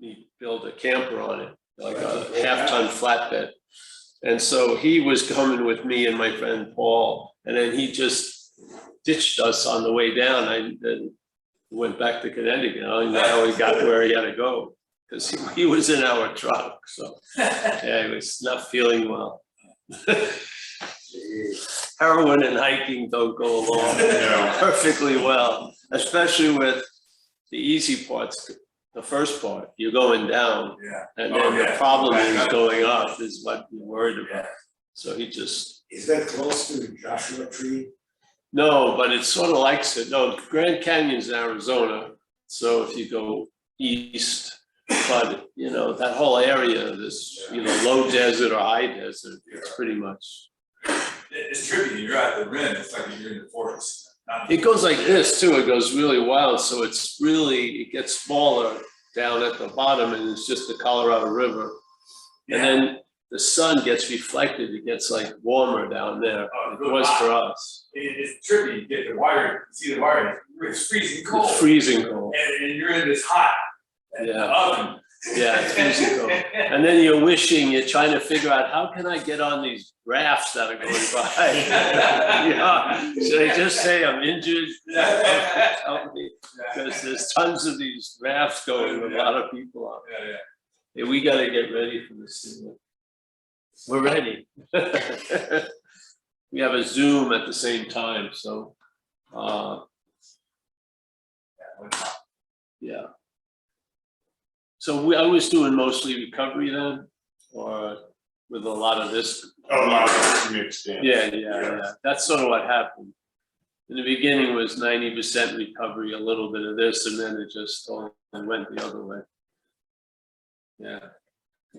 he built a camper on it, like a half-ton flatbed. And so he was coming with me and my friend Paul, and then he just ditched us on the way down. I then went back to Connecticut. I don't know how he got where he had to go because he was in our truck. So yeah, he was not feeling well. Heroin and hiking don't go along perfectly well, especially with the easy parts. The first part, you're going down, and then the problem is going up is what you're worried about. So he just... Is that close to the Joshua Tree? No, but it's sort of like it. No, Grand Canyon's in Arizona. So if you go east, but you know, that whole area, this, you know, low desert or high desert, it's pretty much. It's trippy. You're at the rim. It's like you're in the forest. It goes like this too. It goes really wild. So it's really, it gets smaller down at the bottom, and it's just the Colorado River. And then the sun gets reflected. It gets like warmer down there. It was for us. It's trippy. You get the wire. You see the wire. It's freezing cold. It's freezing cold. And you're in this hot oven. Yeah, it's freezing cold. And then you're wishing, you're trying to figure out, how can I get on these rafts that are going by? Should I just say I'm injured? Because there's tons of these rafts going with a lot of people on. Yeah, we got to get ready for this thing. We're ready. We have a Zoom at the same time, so yeah. So I was doing mostly recovery then, or with a lot of this. Oh, a lot of mixed in. Yeah. That's sort of what happened. In the beginning it was 90% recovery, a little bit of this, and then it just all went the other way. Yeah.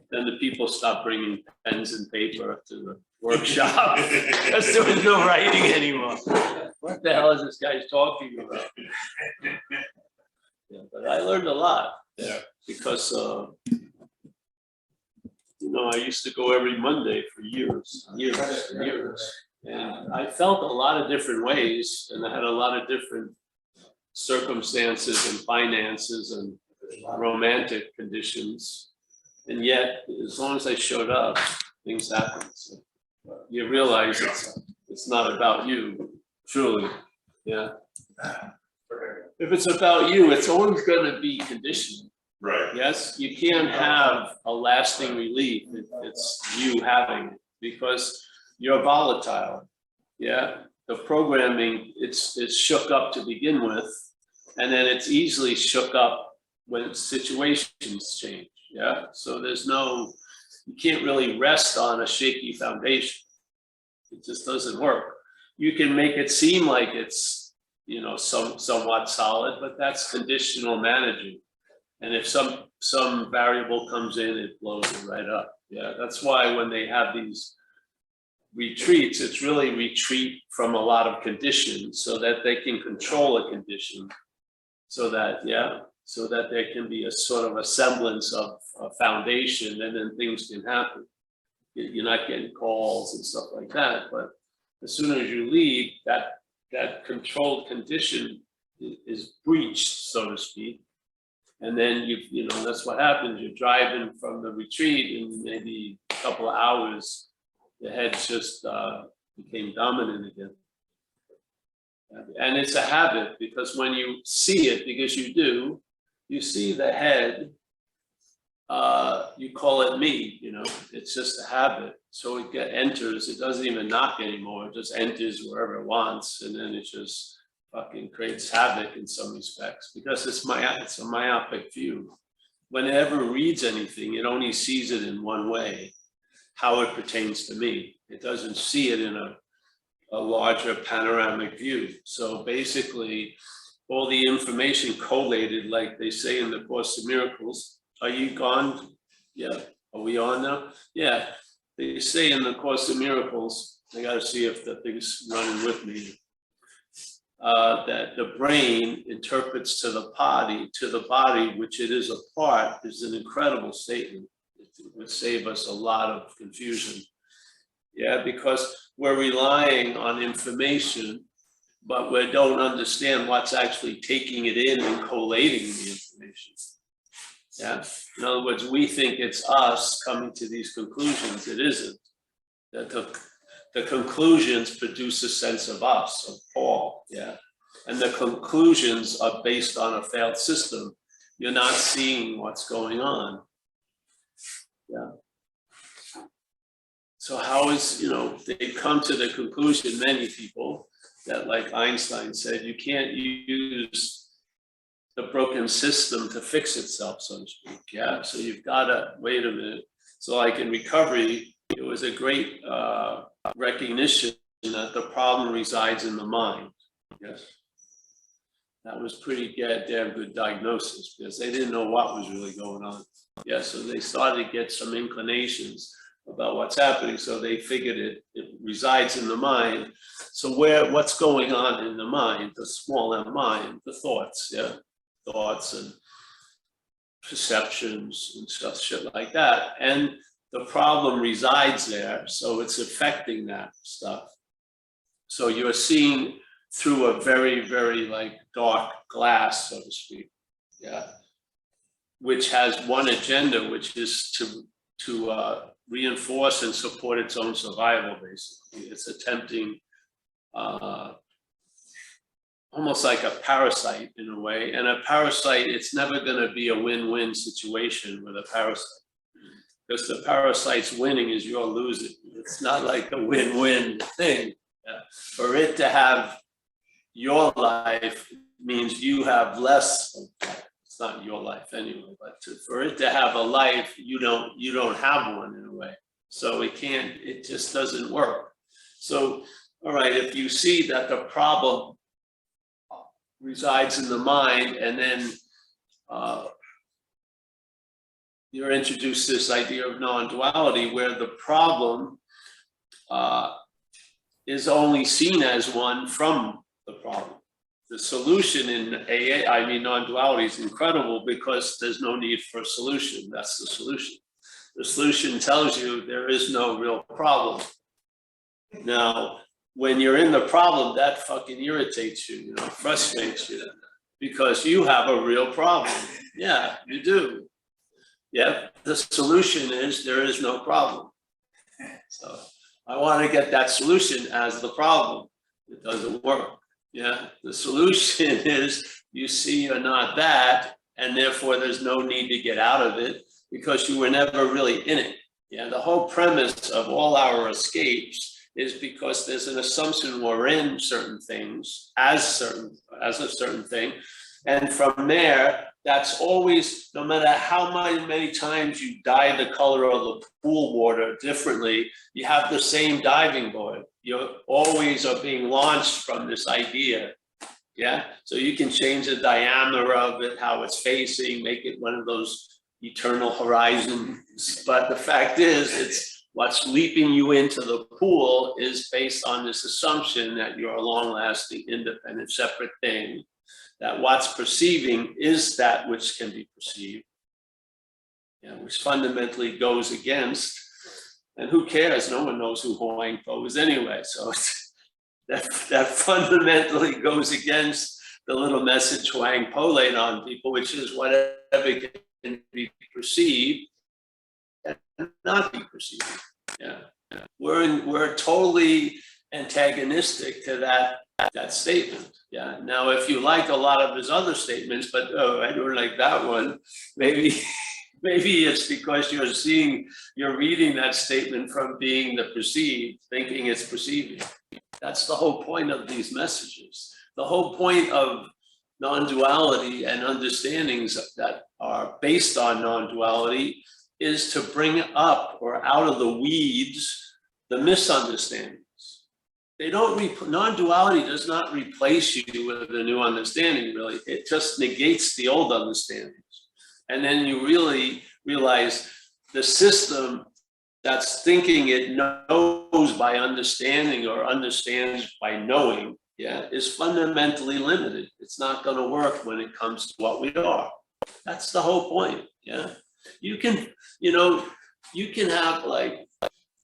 Then the people stopped bringing pens and paper to the workshop because there was no writing anymore. What the hell is this guy talking about? Yeah, but I learned a lot. Yeah. Because you know, I used to go every Monday for years, and I felt a lot of different ways, and I had a lot of different circumstances and finances and romantic conditions, and yet as long as I showed up, things happened. So you realize it's not about you, truly. Yeah. If it's about you, it's always going to be conditioned. Right. Yes, you can't have a lasting relief if it's you having it, because you're volatile. Yeah, the programming, it's shook up to begin with, and then it's easily shook up when situations change. Yeah, so you can't really rest on a shaky foundation. It just doesn't work. You can make it seem like it's, you know, somewhat solid, but that's conditional managing. And if some variable comes in, it blows it right up. Yeah, that's why when they have these retreats, it's really retreat from a lot of conditions so that they can control a condition, so that there can be a sort of a semblance of a foundation, and then things can happen. You're not getting calls and stuff like that, but as soon as you leave, that controlled condition is breached, so to speak. And then you know, that's what happens. You're driving from the retreat in maybe a couple of hours, the head just became dominant again. And it's a habit, because when you see it, because you see the head, you call it me, you know, it's just a habit. So it enters, it doesn't even knock anymore, it just enters wherever it wants, and then it just fucking creates havoc in some respects, because it's a myopic view. When it ever reads anything, it only sees it in one way, how it pertains to me. It doesn't see it in a larger panoramic view. So basically, all the information collated, like they say in the Course in Miracles. Are you gone? Yeah. Are we on now? Yeah. They say in the Course in Miracles, I got to see if the thing's running with me, that the brain interprets to the body, which it is a part, is an incredible statement. It would save us a lot of confusion. Yeah, because we're relying on information, but we don't understand what's actually taking it in and collating the information. Yeah, in other words, we think it's us coming to these conclusions. It isn't. That the conclusions produce a sense of us, of Paul, yeah. And the conclusions are based on a failed system. You're not seeing what's going on. Yeah. So how is, they come to the conclusion, many people, that like Einstein said, you can't use the broken system to fix itself, so to speak. Yeah. So you've got to wait a minute. So like in recovery, it was a great recognition that the problem resides in the mind. Yes. That was pretty damn good diagnosis because they didn't know what was really going on. Yeah. So they started to get some inclinations about what's happening. So they figured it resides in the mind. So what's going on in the mind, the small m mind, the thoughts, yeah. Thoughts and perceptions and stuff, shit like that. And the problem resides there, so it's affecting that stuff. So you're seeing through a very, very like dark glass, so to speak, yeah, which has one agenda, which is to reinforce and support its own survival, basically. It's attempting almost like a parasite in a way. And a parasite, it's never going to be a win-win situation with a parasite. Because the parasite's winning is you're losing. It's not like a win-win thing. Yeah. For it to have your life means you have less of life. It's not your life anyway, but for it to have a life, you don't have one in a way. So it just doesn't work. So, all right, if you see that the problem resides in the mind, and then you're introduced to this idea of non-duality, where the problem is only seen as one from the problem. The solution in AA, I mean non-duality, is incredible because there's no need for a solution. That's the solution. The solution tells you there is no real problem. Now, when you're in the problem, that fucking irritates you, frustrates you, because you have a real problem. Yeah, you do. Yeah, the solution is there is no problem. So I want to get that solution as the problem. It doesn't work. Yeah, the solution is you see you're not that, and therefore there's no need to get out of it because you were never really in it. Yeah, the whole premise of all our escapes is because there's an assumption we're in certain things as a certain thing. And from there, that's always, no matter how many times you dye the color of the pool water differently, you have the same diving board. You always are being launched from this idea. Yeah. So you can change the diameter of it, how it's facing, make it one of those eternal horizons. But the fact is, it's what's leaping you into the pool is based on this assumption that you're a long-lasting, independent, separate thing, that what's perceiving is that which can be perceived, which fundamentally goes against, and who cares? No one knows who Huang Po is anyway. So that fundamentally goes against the little message Huang Po laid on people, which is whatever can be perceived and not be perceived. Yeah, we're totally antagonistic to that statement. Yeah. Now, if you like a lot of his other statements, but I don't like that one, maybe it's because you're reading that statement from being the perceived, thinking it's perceiving. That's the whole point of these messages. The whole point of non-duality and understandings that are based on non-duality is to bring up or out of the weeds the misunderstandings. Non-duality does not replace you with a new understanding, really. It just negates the old understandings. And then you really realize the system that's thinking it knows by understanding or understands by knowing, is fundamentally limited. It's not going to work when it comes to what we are. That's the whole point. Yeah. You can have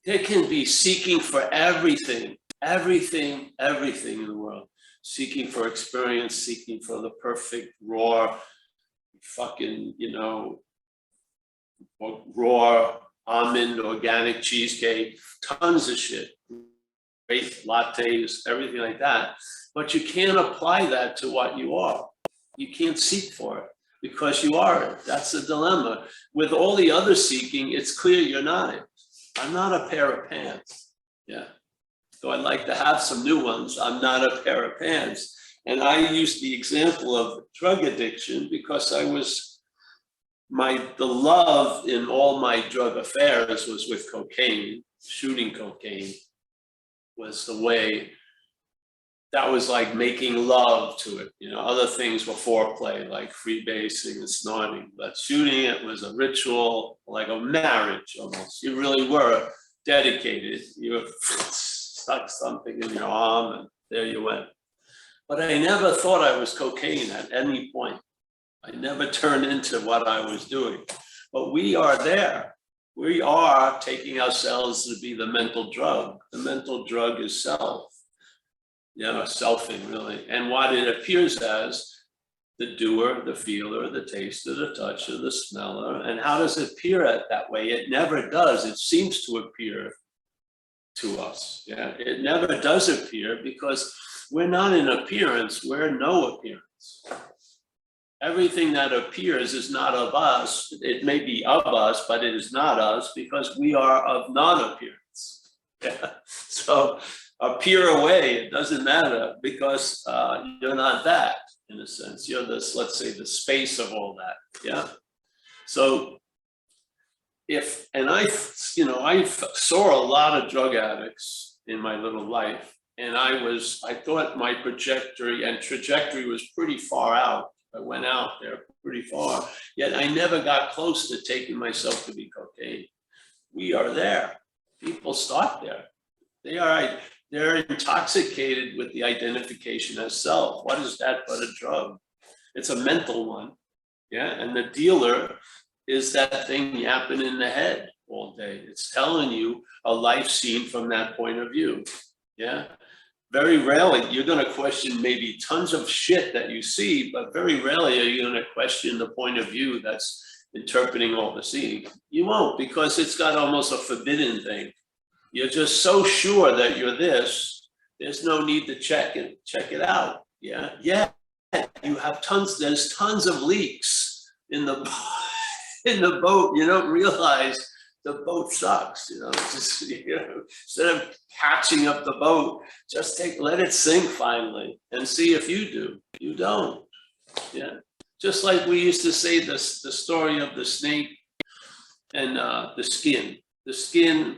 there can be seeking for everything in the world, seeking for experience, seeking for the perfect, raw, fucking, or raw almond organic cheesecake, tons of shit, great lattes, everything like that. But you can't apply that to what you are. You can't seek for it because you are it. That's the dilemma. With all the other seeking, it's clear you're not it. I'm not a pair of pants. Yeah. So I'd like to have some new ones. I'm not a pair of pants. And I used the example of drug addiction because the love in all my drug affairs was with cocaine. Shooting cocaine was the way. That was like making love to it. You know, other things were foreplay, like freebasing and snorting, but shooting it was a ritual, like a marriage almost. You really were dedicated. You stuck something in your arm and there you went. But I never thought I was cocaine at any point. I never turned into what I was doing. But we are there. We are taking ourselves to be the mental drug. The mental drug is self. Selfing really. And what it appears as, the doer, the feeler, the taster, the toucher, the smeller. And how does it appear that way? It never does. It seems to appear to us. Yeah, it never does appear because we're not an appearance, we're no appearance. Everything that appears is not of us. It may be of us, but it is not us because we are of non-appearance. Yeah. So appear away, it doesn't matter because you're not that in a sense. You're this, let's say, the space of all that. Yeah. So I saw a lot of drug addicts in my little life, and I thought my trajectory was pretty far out. I went out there pretty far, yet I never got close to taking myself to be cocaine. We are there. People start there. They're intoxicated with the identification as self. What is that but a drug? It's a mental one. Yeah. And the dealer is that thing yapping in the head all day. It's telling you a life scene from that point of view. Yeah. Very rarely, you're going to question maybe tons of shit that you see, but very rarely are you going to question the point of view that's interpreting all the seeing. You won't, because it's got almost a forbidden thing. You're just so sure that you're this, there's no need to check it out. Yeah. Yeah. You have there's tons of leaks in the boat. You don't realize the boat sucks, instead of patching up the boat, just let it sink finally and see if you do. You don't. Yeah. Just like we used to say the story of the snake and the skin. The skin,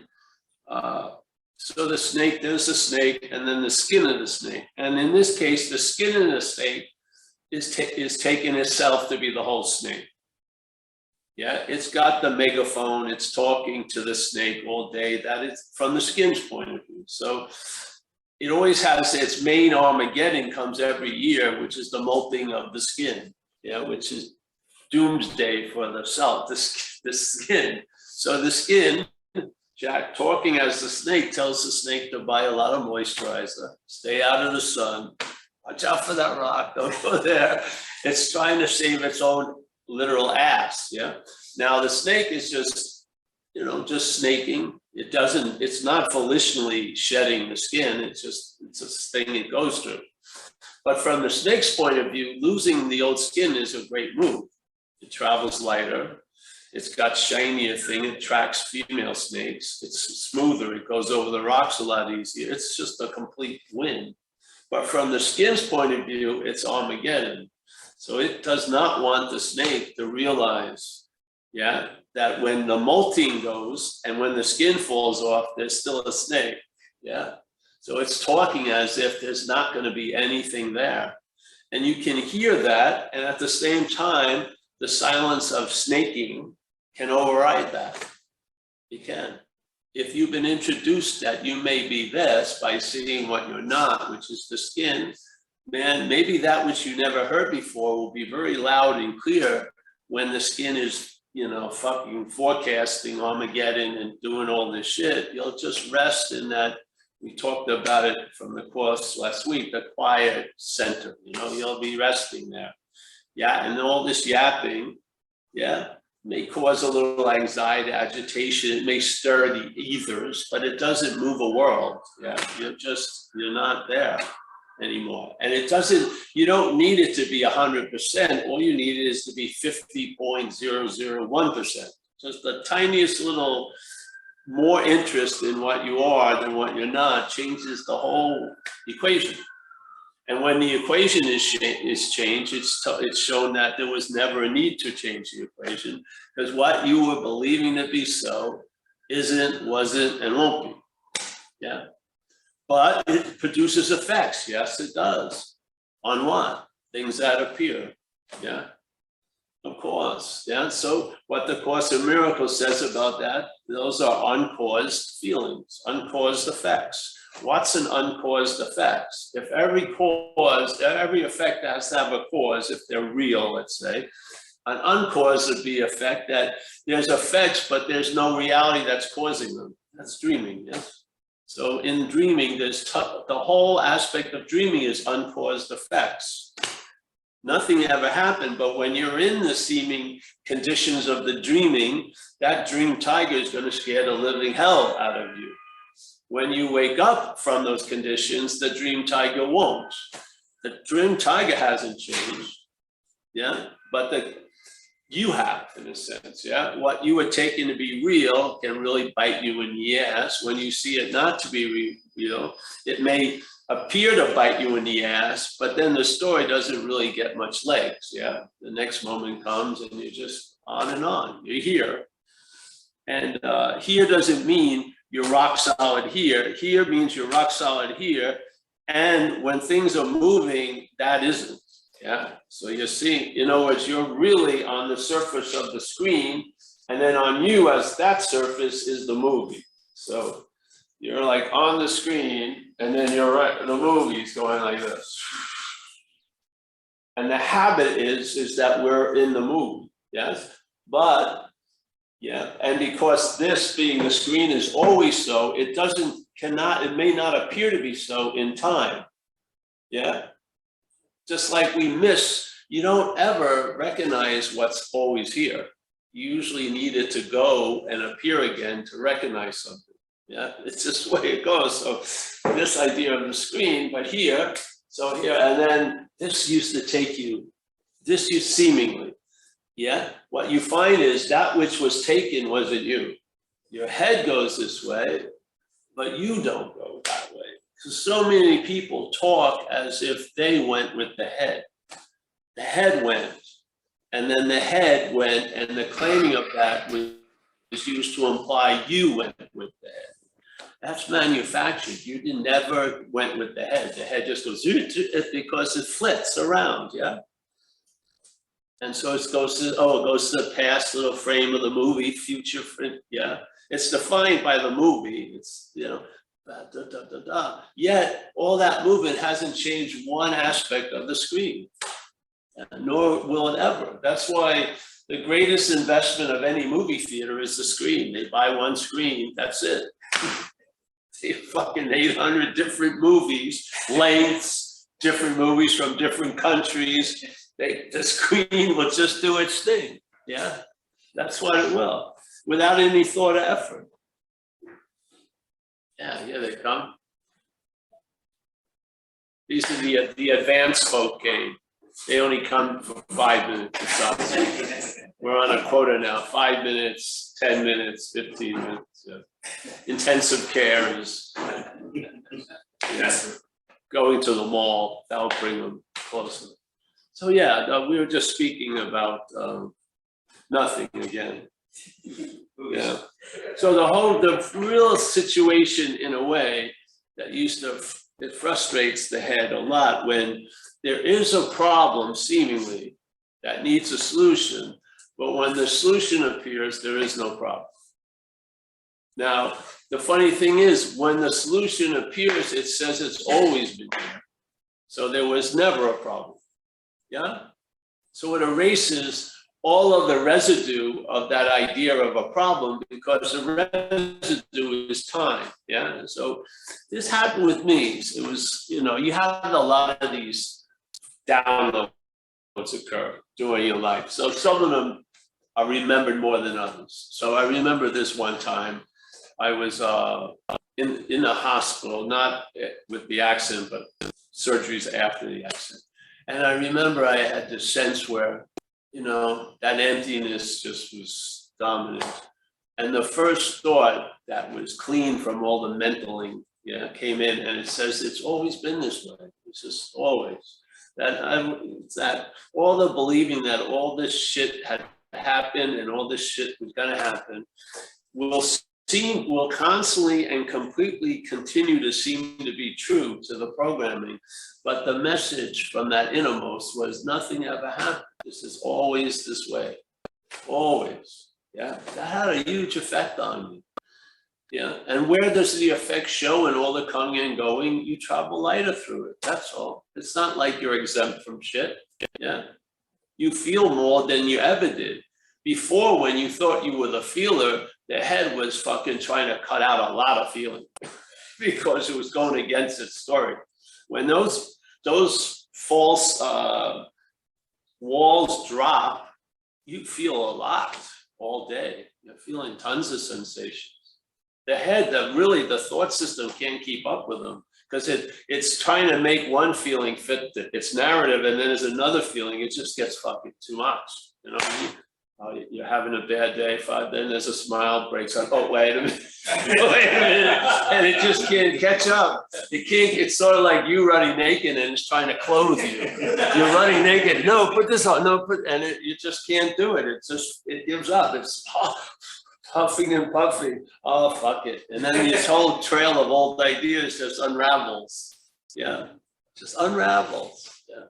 so the snake, there's the snake, and then the skin of the snake. And in this case, the skin of the snake is taking itself to be the whole snake. Yeah, it's got the megaphone, it's talking to the snake all day. That is from the skin's point of view. So it always has its main Armageddon comes every year, which is the molting of the skin. Yeah, which is doomsday for the self, the skin. So the skin, Jack, talking as the snake, tells the snake to buy a lot of moisturizer, stay out of the sun, watch out for that rock, don't go there. It's trying to save its own literal ass. Yeah. Now the snake is just snaking. It's not volitionally shedding the skin. It's a thing it goes through. But from the snake's point of view, losing the old skin is a great move. It travels lighter. It's got shinier thing. It attracts female snakes. It's smoother. It goes over the rocks a lot easier. It's just a complete win. But from the skin's point of view, it's Armageddon. So it does not want the snake to realize, yeah, that when the molting goes and when the skin falls off, there's still a snake. Yeah. So it's talking as if there's not going to be anything there. And you can hear that. And at the same time, the silence of snaking can override that. You can. If you've been introduced that you may be this by seeing what you're not, which is the skin, man, maybe that which you never heard before will be very loud and clear when the skin is, fucking forecasting Armageddon and doing all this shit. You'll just rest in that. We talked about it from the course last week, the quiet center, you'll be resting there. Yeah, and all this yapping, yeah, may cause a little anxiety, agitation. It may stir the ethers, but it doesn't move a world. Yeah, you're not there anymore. And it doesn't, you don't need it to be 100%. All you need is to be 50.001%. Just the tiniest little more interest in what you are than what you're not changes the whole equation. And when the equation is changed, it's shown that there was never a need to change the equation, because what you were believing to be so isn't, wasn't, and won't be. Yeah. But it produces effects. Yes, it does. On what? Things that appear. Yeah. Of course. Yeah. So what the Course in Miracles says about that, those are uncaused feelings, uncaused effects. What's an uncaused effect? If every effect has to have a cause, if they're real, let's say, an uncaused would be effect that there's effects, but there's no reality that's causing them. That's dreaming, yes? So in dreaming, there's the whole aspect of dreaming is uncaused effects. Nothing ever happened, but when you're in the seeming conditions of the dreaming, that dream tiger is going to scare the living hell out of you. When you wake up from those conditions, the dream tiger won't. The dream tiger hasn't changed, yeah, but you have, in a sense, yeah. What you were taking to be real can really bite you in the ass. When you see it not to be real, it may appear to bite you in the ass, but then the story doesn't really get much legs, yeah. The next moment comes and you're just on and on. You're here, and here doesn't mean you're rock solid here. Here means you're rock solid here. And when things are moving, that isn't, yeah? So you're seeing, in other words, you're really on the surface of the screen, and then on you as that surface is the movie. So you're like on the screen, and then you're right, the movie's going like this. And the habit is that we're in the movie, yes? But yeah, and because this being the screen is always so, it may not appear to be so in time. Yeah. Just like we miss, you don't ever recognize what's always here. You usually need it to go and appear again to recognize something. Yeah, it's just the way it goes. So this idea of the screen, but here, so here, and then this used to take you, this used seemingly. Yeah, what you find is that which was taken wasn't you. Your head goes this way, but you don't go that way. So many people talk as if they went with the head. The head went, and then the head went, and the claiming of that was used to imply you went with the head. That's manufactured. You never went with the head. The head just goes, because it flits around, yeah? And so it goes to the past little frame of the movie, future, yeah. It's defined by the movie. It's, Yet all that movement hasn't changed one aspect of the screen, nor will it ever. That's why the greatest investment of any movie theater is the screen. They buy one screen, that's it. They fucking 800 different movies, lengths, different movies from different countries. The screen will just do its thing, yeah? That's what it will, without any thought or effort. Yeah, here they come. These are the advanced folk came. They only come for 5 minutes or something. We're on a quota now, 5 minutes, 10 minutes, 15 minutes. Yeah. Intensive care is going to the mall, that'll bring them closer. So yeah, we were just speaking about nothing again. Yeah. So the real situation, in a way, that it frustrates the head a lot when there is a problem seemingly that needs a solution, but when the solution appears, there is no problem. Now, the funny thing is, when the solution appears, it says it's always been there. So there was never a problem. Yeah? So it erases all of the residue of that idea of a problem, because the residue is time. Yeah. And so this happened with me. It was, you had a lot of these downloads occur during your life. So some of them are remembered more than others. So I remember this one time, I was in the hospital, not with the accident, but surgeries after the accident. And I remember I had this sense where, you know, that emptiness just was dominant. And the first thought that was clean from all the mentaling, yeah, came in, and it says, it's always been this way. It's just always. That all the believing that all this shit had happened and all this shit was gonna happen will constantly and completely continue to seem to be true to the programming. But the message from that innermost was nothing ever happened. This is always this way, always. Yeah, that had a huge effect on me. Yeah, and where does the effect show in all the coming and going? You travel lighter through it, that's all. It's not like you're exempt from shit, yeah. You feel more than you ever did. Before, when you thought you were the feeler, the head was fucking trying to cut out a lot of feeling because it was going against its story. When those false walls drop, you feel a lot all day. You're feeling tons of sensations. The head, really the thought system can't keep up with them because it's trying to make one feeling fit its narrative, and then there's another feeling, it just gets fucking too much. You know what I mean? You're having a bad day, then there's a smile breaks out. Oh, wait a minute. Wait a minute. And it just can't catch up. It's sort of like you running naked and it's trying to clothe you. You're running naked. No, put this on. No, you just can't do it. It gives up. It's puffing and puffing. Oh, fuck it. And then this whole trail of old ideas just unravels. Yeah, just unravels. Yeah.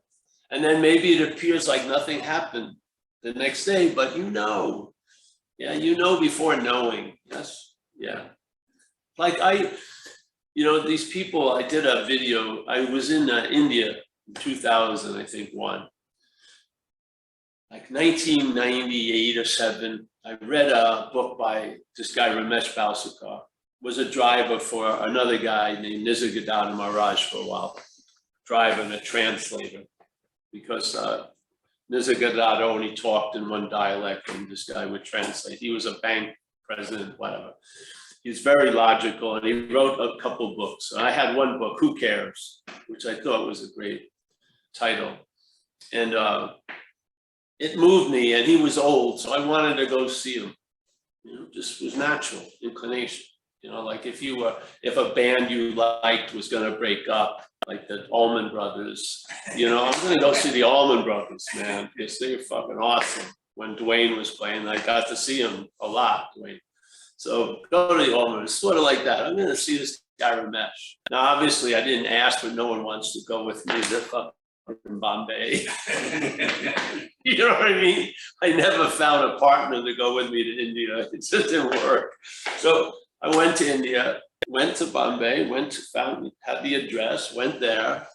And then maybe it appears like nothing happened the next day, but you know. Yeah, you know before knowing. Yes, yeah. Like these people, I did a video. I was in India in 2000, I think, like 1998 or 7. I read a book by this guy, Ramesh Balsekar, was a driver for another guy named Nisargadatta Maharaj for a while, driver and a translator, because Nisargadatta only talked in one dialect and this guy would translate. He was a bank president, whatever. He's very logical, and he wrote a couple books. I had one book, Who Cares?, which I thought was a great title. And it moved me, and he was old, so I wanted to go see him. You know, just was natural inclination. You know, like if a band you liked was gonna break up, like the Allman Brothers, you know, I'm gonna go see the Allman Brothers, man, because they're fucking awesome. When Dwayne was playing, I got to see him a lot, Dwayne. So go to the Allman, it's sort of like that. I'm gonna see this guy Ramesh. Now, obviously, I didn't ask, but no one wants to go with me. They're fucking in Bombay. You know what I mean? I never found a partner to go with me to India. It just didn't work. So I went to India, went to Bombay, had the address, went there,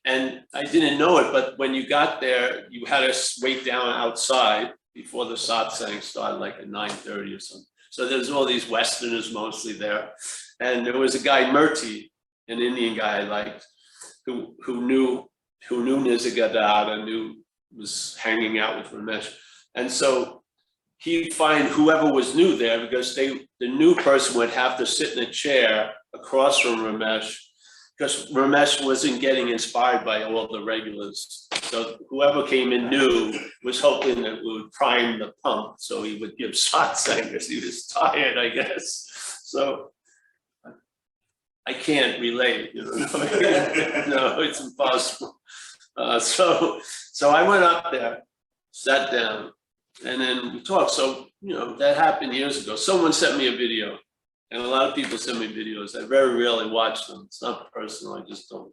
and I didn't know it, but when you got there, you had to wait down outside before the satsang started, like at 9:30 or something. So there's all these Westerners mostly there, and there was a guy, Murti, an Indian guy I liked, who knew Nisargadatta, was hanging out with Ramesh, and so he'd find whoever was new there, because the new person would have to sit in a chair across from Ramesh, because Ramesh wasn't getting inspired by all the regulars. So whoever came in new was hoping that it would prime the pump, so he would give satsang because he was tired, I guess. So I can't relate, you know. No, it's impossible. So I went up there, sat down, and then we talked. So, you know, that happened years ago. Someone sent me a video, and a lot of people send me videos. I very rarely watch them. It's not personal. I just don't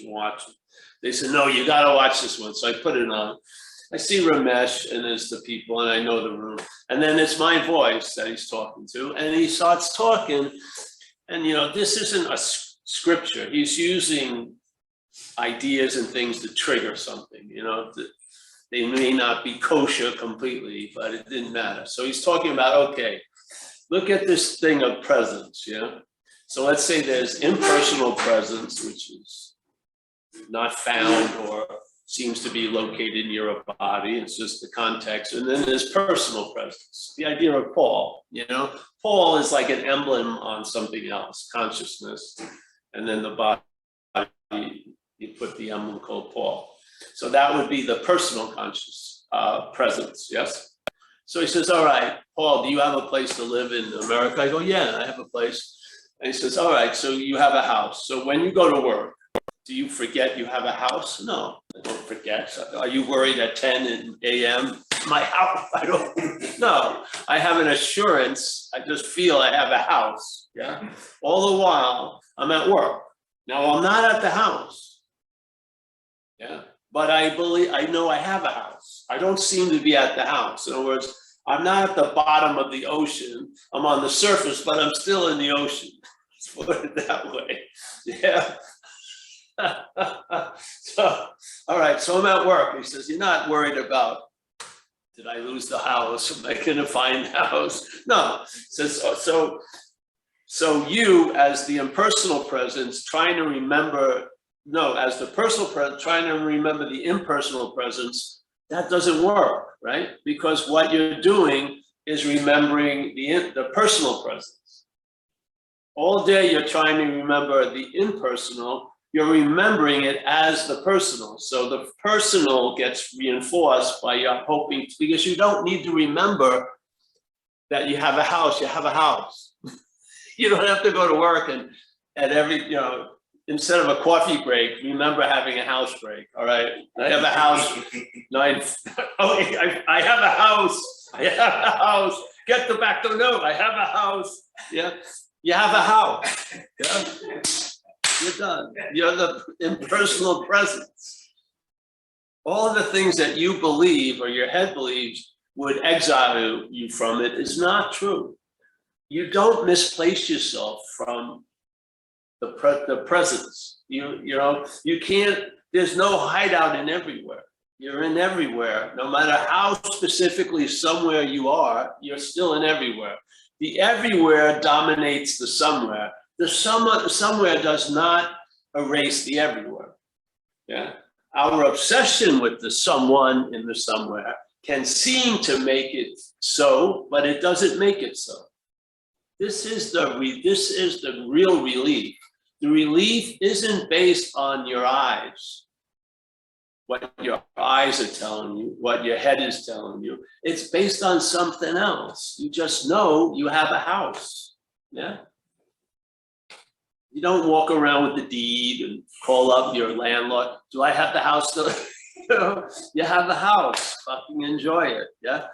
watch them. They said, no, you got to watch this one. So I put it on. I see Ramesh, and there's the people, and I know the room. And then it's my voice that he's talking to, and he starts talking. And, you know, this isn't a scripture. He's using ideas and things to trigger something, you know. They may not be kosher completely, but it didn't matter. So he's talking about, okay, look at this thing of presence, yeah? So let's say there's impersonal presence, which is not found or seems to be located in your body. It's just the context. And then there's personal presence. The idea of Paul, you know, Paul is like an emblem on something else, consciousness. And then the body, you put the emblem called Paul. So that would be the personal conscious presence, yes? So he says, all right, Paul, do you have a place to live in America? I go, yeah, I have a place. And he says, all right, so you have a house. So when you go to work, do you forget you have a house? No, I don't forget. Are you worried at 10 a.m.? My house, I don't, no. I have an assurance. I just feel I have a house, yeah? All the while, I'm at work. Now, I'm not at the house, yeah? But I know I have a house. I don't seem to be at the house. In other words, I'm not at the bottom of the ocean. I'm on the surface, but I'm still in the ocean. Let's put it that way, yeah? So, all right, so I'm at work. He says, you're not worried about, did I lose the house? Am I gonna find the house? No, says, so you as the impersonal presence trying to remember, no, as the personal presence trying to remember the impersonal presence, that doesn't work, right? Because what you're doing is remembering the personal presence. All day you're trying to remember the impersonal, you're remembering it as the personal. So the personal gets reinforced by your hoping, because you don't need to remember that you have a house, you have a house. You don't have to go to work and at every, you know, instead of a coffee break, remember having a house break, all right? I have a house, I have a house, I have a house. Get the back door note, I have a house, yeah? You have a house, yeah? You're done. You're the impersonal presence. All of the things that you believe or your head believes would exile you from it is not true. You don't misplace yourself from the presence. You know, you can't, there's no hideout in everywhere. You're in everywhere. No matter how specifically somewhere you are, you're still in everywhere. The everywhere dominates the somewhere. The somewhere does not erase the everywhere, yeah? Our obsession with the someone in the somewhere can seem to make it so, but it doesn't make it so. This is the real relief. The relief isn't based on your eyes, what your eyes are telling you, what your head is telling you. It's based on something else. You just know you have a house, yeah? You don't walk around with the deed and call up your landlord. Do I have the house? You know, you have the house, fucking enjoy it, yeah?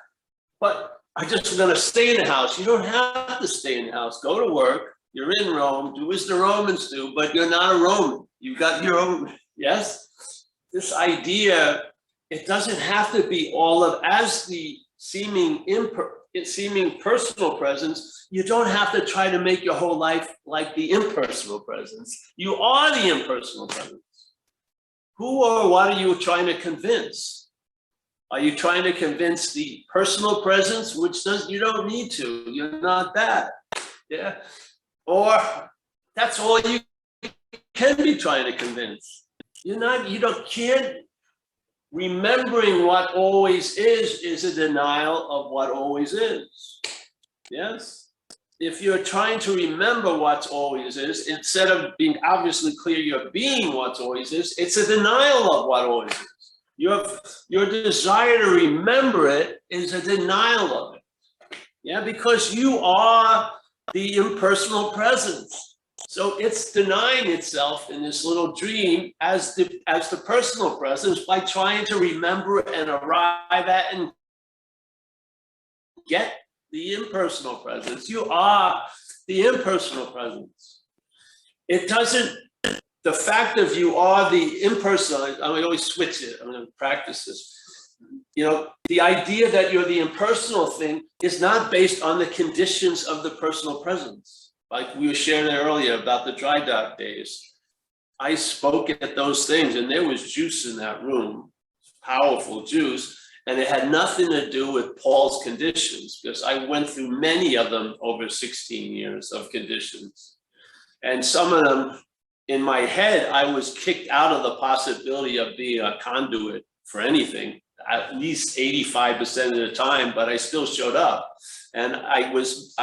But I just gonna stay in the house. You don't have to stay in the house. Go to work, you're in Rome, do as the Romans do, but you're not a Roman. You've got your own, yes? This idea, it doesn't have to be all of, as the seeming personal presence, you don't have to try to make your whole life like the impersonal presence. You are the impersonal presence. Who or what are you trying to convince? Are you trying to convince the personal presence, which does, you don't need to, you're not that, yeah? Or that's all you can be trying to convince. Can't, remembering what always is a denial of what always is, yes? If you're trying to remember what's always is, instead of being obviously clear you're being what's always is, it's a denial of what always is. Your desire to remember it is a denial of it. Yeah, because you are the impersonal presence. So it's denying itself in this little dream as the personal presence by trying to remember and arrive at and get the impersonal presence. You are the impersonal presence. It doesn't, the fact of you are the impersonal, I'm gonna always switch it, I'm gonna practice this. You know, the idea that you're the impersonal thing is not based on the conditions of the personal presence. Like we were sharing earlier about the dry dock days. I spoke at those things and there was juice in that room, powerful juice. And it had nothing to do with Paul's conditions, because I went through many of them over 16 years of conditions. And some of them in my head, I was kicked out of the possibility of being a conduit for anything, at least 85% of the time, but I still showed up. And I was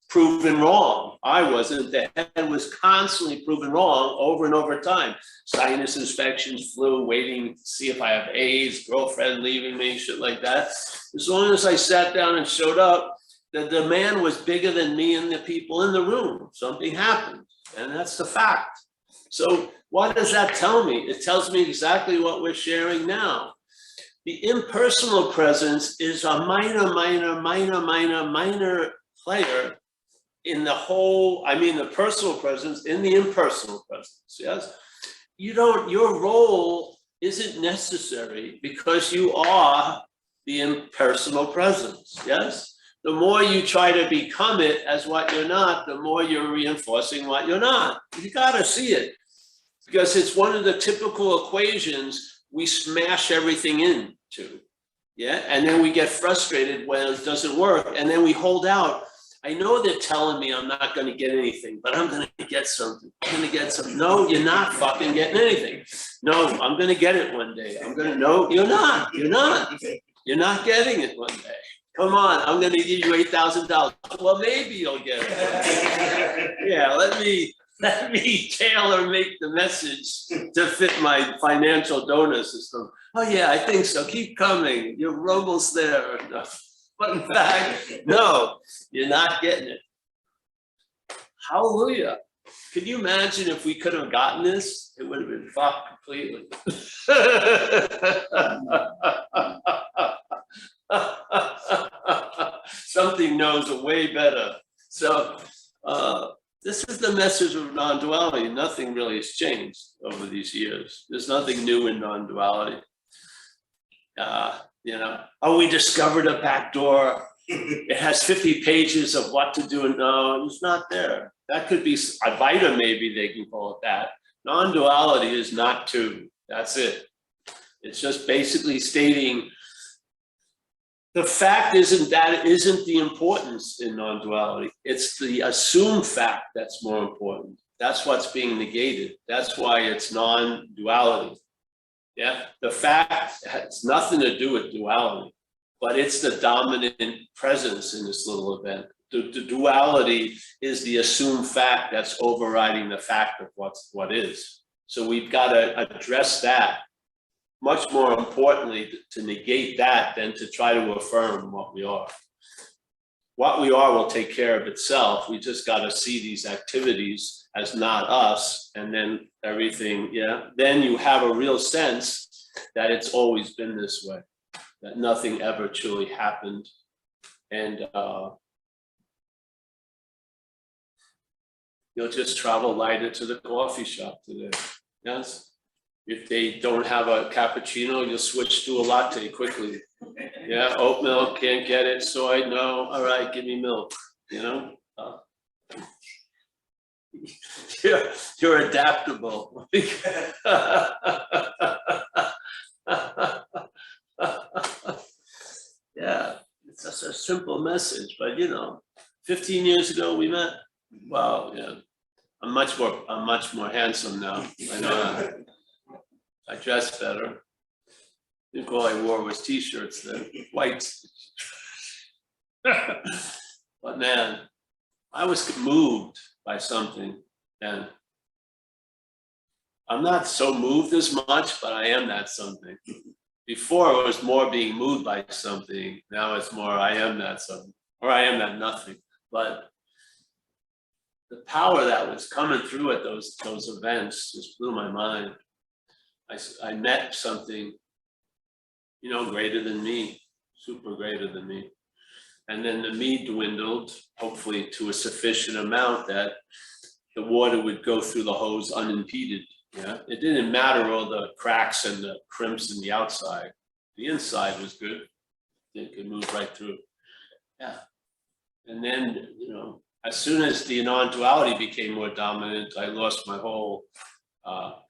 proven wrong. I wasn't. The head was constantly proven wrong over and over time. Sinus infections, flu, waiting to see if I have AIDS, girlfriend leaving me, shit like that. As long as I sat down and showed up, the demand was bigger than me and the people in the room. Something happened, and that's the fact. So what does that tell me? It tells me exactly what we're sharing now. The impersonal presence is a minor player in the whole, I mean, the personal presence in the impersonal presence, yes? Your role isn't necessary because you are the impersonal presence, yes? The more you try to become it as what you're not, the more you're reinforcing what you're not. You gotta see it, because it's one of the typical equations we smash everything into, yeah? And then we get frustrated when it doesn't work, and then we hold out. I know they're telling me I'm not gonna get anything, but I'm gonna get something. I'm gonna get something. No, you're not fucking getting anything. No, I'm gonna get it one day. No, you're not. You're not getting it one day. Come on, I'm gonna give you $8,000. Well, maybe you'll get it. Yeah, let me tailor make the message to fit my financial donor system. Oh yeah, I think so. Keep coming. You're almost there. No. But in fact, no, you're not getting it. Hallelujah. Can you imagine if we could have gotten this? It would have been fucked completely. Something knows it way better. So this is the message of non-duality. Nothing really has changed over these years. There's nothing new in non-duality. You know, oh, we discovered a back door. It has 50 pages of what to do. No, it's not there. That could be a Vita, maybe they can call it that. Non-duality is not two. That's it. It's just basically stating the fact isn't the importance in non-duality. It's the assumed fact that's more important. That's what's being negated. That's why it's non-duality. Yeah, the fact has nothing to do with duality, but it's the dominant presence in this little event. The duality is the assumed fact that's overriding the fact of what is. So we've got to address that. Much more importantly, to negate that than to try to affirm what we are. What we are will take care of itself. We just got to see these activities as not us, and then everything, yeah, then you have a real sense that it's always been this way, that nothing ever truly happened. And you'll just travel lighter to the coffee shop today, yes? If they don't have a cappuccino, you'll switch to a latte quickly. Yeah, oat milk, can't get it, soy, no, all right, give me milk, you know? You're adaptable. Yeah, it's just a simple message, but you know, 15 years ago we met. Wow, yeah, I'm much more handsome now. I know that. I dress better. I think all I wore was t-shirts then, white. But man, I was moved by something, and I'm not so moved as much, but I am that something. Before it was more being moved by something. Now it's more I am that something, or I am that nothing. But the power that was coming through at those events just blew my mind. I met something, you know, greater than me, super greater than me. And then the me dwindled, hopefully to a sufficient amount that the water would go through the hose unimpeded. Yeah, it didn't matter all the cracks and the crimps in the outside. The inside was good. It could move right through. Yeah. And then, you know, as soon as the non-duality became more dominant, I lost my whole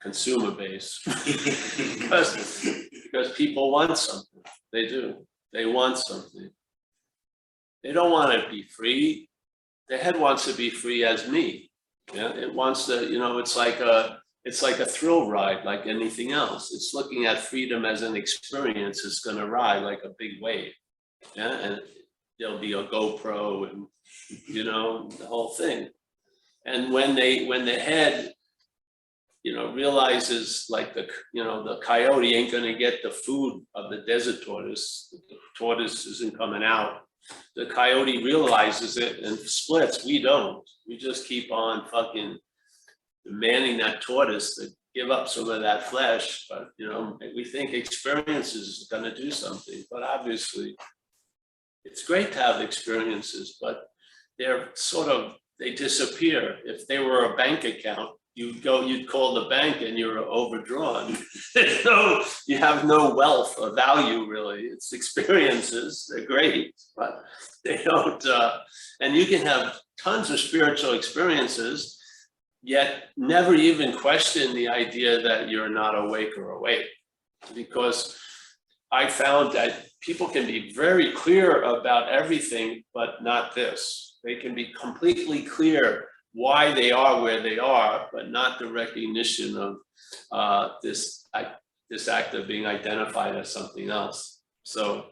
consumer base because people want something. They do. They want something. They don't want to be free. The head wants to be free as me. Yeah, it wants to, it's like a thrill ride, like anything else. It's looking at freedom as an experience. It's going to ride like a big wave. Yeah, and there'll be a GoPro and the whole thing. And when the head realizes like the coyote ain't going to get the food of the desert tortoise, the tortoise isn't coming out. The coyote realizes it and splits. We don't. We just keep on fucking demanding that tortoise to give up some of that flesh. But we think experience is going to do something. But obviously, it's great to have experiences, but they disappear. If they were a bank account, you'd call the bank and you're overdrawn. You have no wealth or value really. It's experiences, they're great, but they don't, and you can have tons of spiritual experiences, yet never even question the idea that you're not awake or awake. Because I found that people can be very clear about everything, but not this. They can be completely clear why they are where they are, but not the recognition of this act of being identified as something else. So,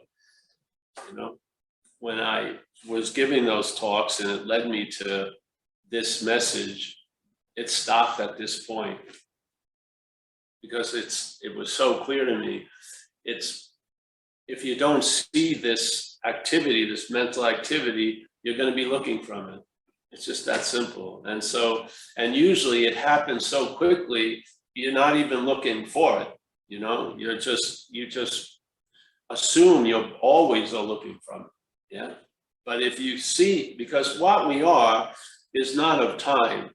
when I was giving those talks and it led me to this message, it stopped at this point because it was so clear to me. If you don't see this activity, this mental activity, you're going to be looking from it. It's just that simple. And usually it happens so quickly, you're not even looking for it. You just assume you always are looking from it. Yeah. But if you see, because what we are is not of time.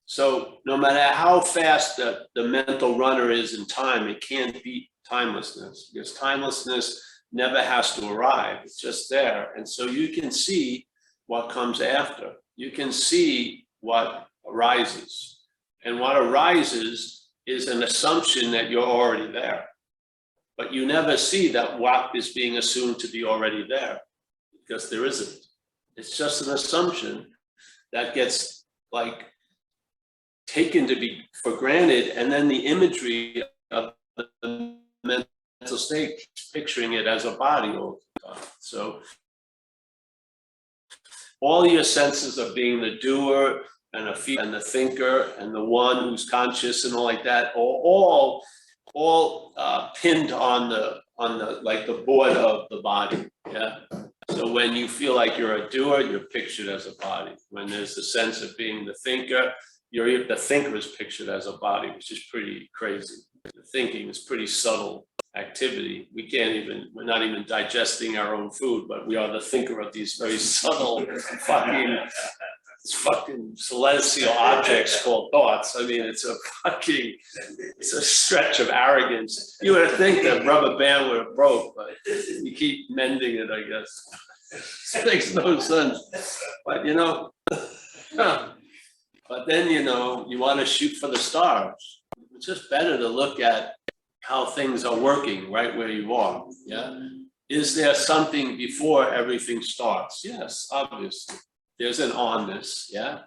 So no matter how fast the mental runner is in time, it can't beat timelessness, because timelessness never has to arrive. It's just there. And so you can see what comes after. You can see what arises. And what arises is an assumption that you're already there. But you never see that what is being assumed to be already there, because there isn't. It's just an assumption that gets like taken to be for granted, and then the imagery of the mental state, picturing it as a body all the time. So all your senses of being the doer and the thinker and the one who's conscious and all like that, all pinned on the like the board of the body. Yeah. So when you feel like you're a doer, you're pictured as a body. When there's the sense of being the thinker, the thinker is pictured as a body, which is pretty crazy. The thinking is pretty subtle activity. We're not even digesting our own food, but we are the thinker of these very subtle fucking celestial objects called thoughts. I mean, it's a stretch of arrogance. You would think that rubber band would have broke, but you keep mending it, I guess. It makes no sense. But but then, you want to shoot for the stars. It's just better to look at how things are working right where you are. Yeah. Is there something before everything starts? Yes, obviously. There's an onness. Yeah.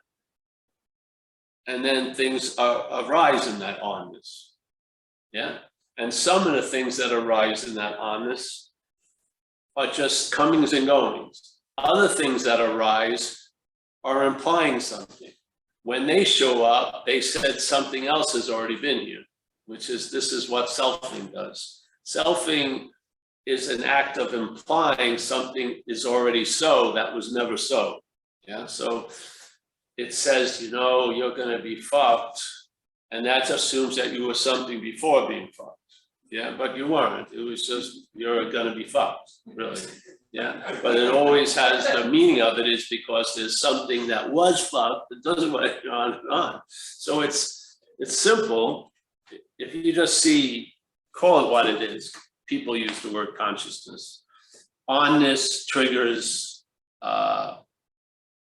And then things arise in that onness. Yeah. And some of the things that arise in that onness are just comings and goings. Other things that arise are implying something. When they show up, they said something else has already been here, this is what selfing does. Selfing is an act of implying something is already so that was never so. Yeah, so it says, you're going to be fucked, and that assumes that you were something before being fucked. Yeah, but you weren't. It was just, you're going to be fucked, really. Yeah, but it always has, the meaning of it is because there's something that was fucked that doesn't want to go on and on. So it's simple. If you just call it what it is. People use the word consciousness. Onness triggers an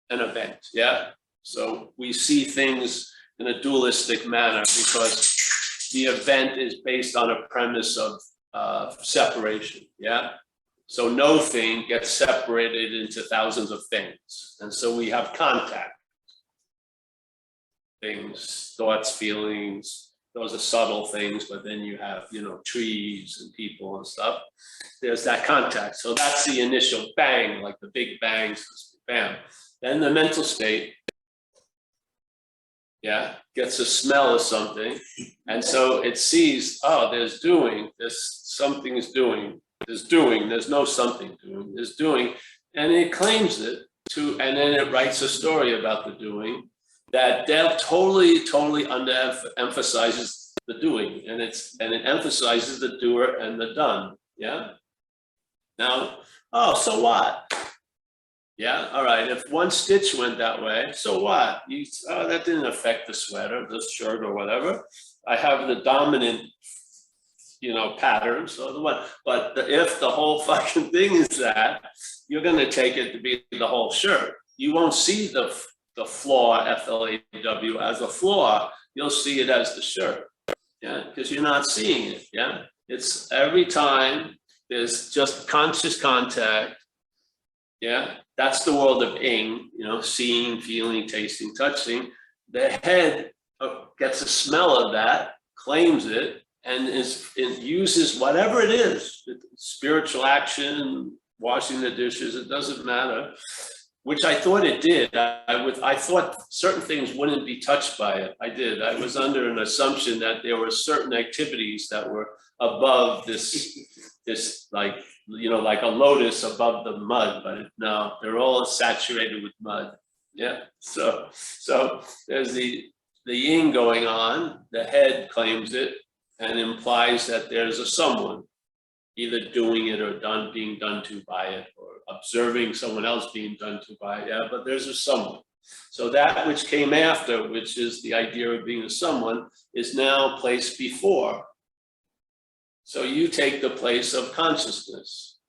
event, yeah? So we see things in a dualistic manner because the event is based on a premise of separation, yeah? So no thing gets separated into thousands of things. And so we have contact. things, thoughts, feelings. Those are subtle things, but then you have, you know, trees and people and stuff. There's that contact. So that's the initial bang, like the big bangs, bam. Then the mental state, yeah, gets a smell of something. And so it sees, oh, there's doing, there's something's doing, there's no something doing, there's doing. And it claims it to, and then it writes a story about the doing that totally underemphasizes the doing, and it emphasizes the doer and the done. Yeah. Now, oh, so what? Yeah, all right. If one stitch went that way, so what? That didn't affect the sweater, the shirt, or whatever. I have the dominant, you know, pattern. So the one, but if the whole fucking thing is that, you're going to take it to be the whole shirt. You won't see the flaw, FLAW, as a flaw. You'll see it as the shirt. Yeah, because you're not seeing it. Yeah, it's every time there's just conscious contact. Yeah, that's the world of ing, you know, seeing, feeling, tasting, touching. The head gets a smell of that, claims it, and it uses whatever it is, spiritual action, washing the dishes, it doesn't matter, which I thought it did. I thought certain things wouldn't be touched by it. I did. I was under an assumption that there were certain activities that were above this like, you know, like a lotus above the mud, but no, they're all saturated with mud. Yeah. So there's the yin going on, the head claims it and implies that there's a someone either doing it or being done to by it, or observing someone else being done to by it. Yeah, but there's a someone. So that which came after, which is the idea of being a someone, is now placed before. So you take the place of consciousness.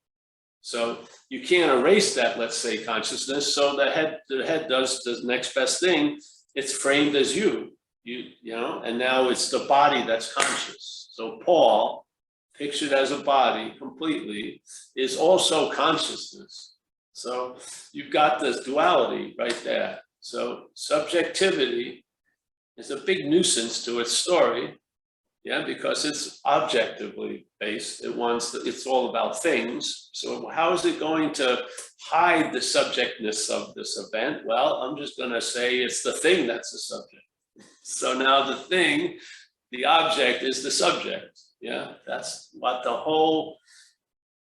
So you can't erase that, let's say, consciousness. So the head does the next best thing. It's framed as you know, and now it's the body that's conscious. So Paul, pictured as a body completely, is also consciousness. So you've got this duality right there. So subjectivity is a big nuisance to its story. Yeah, because it's objectively based. It's all about things. So how is it going to hide the subjectness of this event? Well, I'm just going to say it's the thing that's the subject. So now the thing, the object is the subject. Yeah, that's what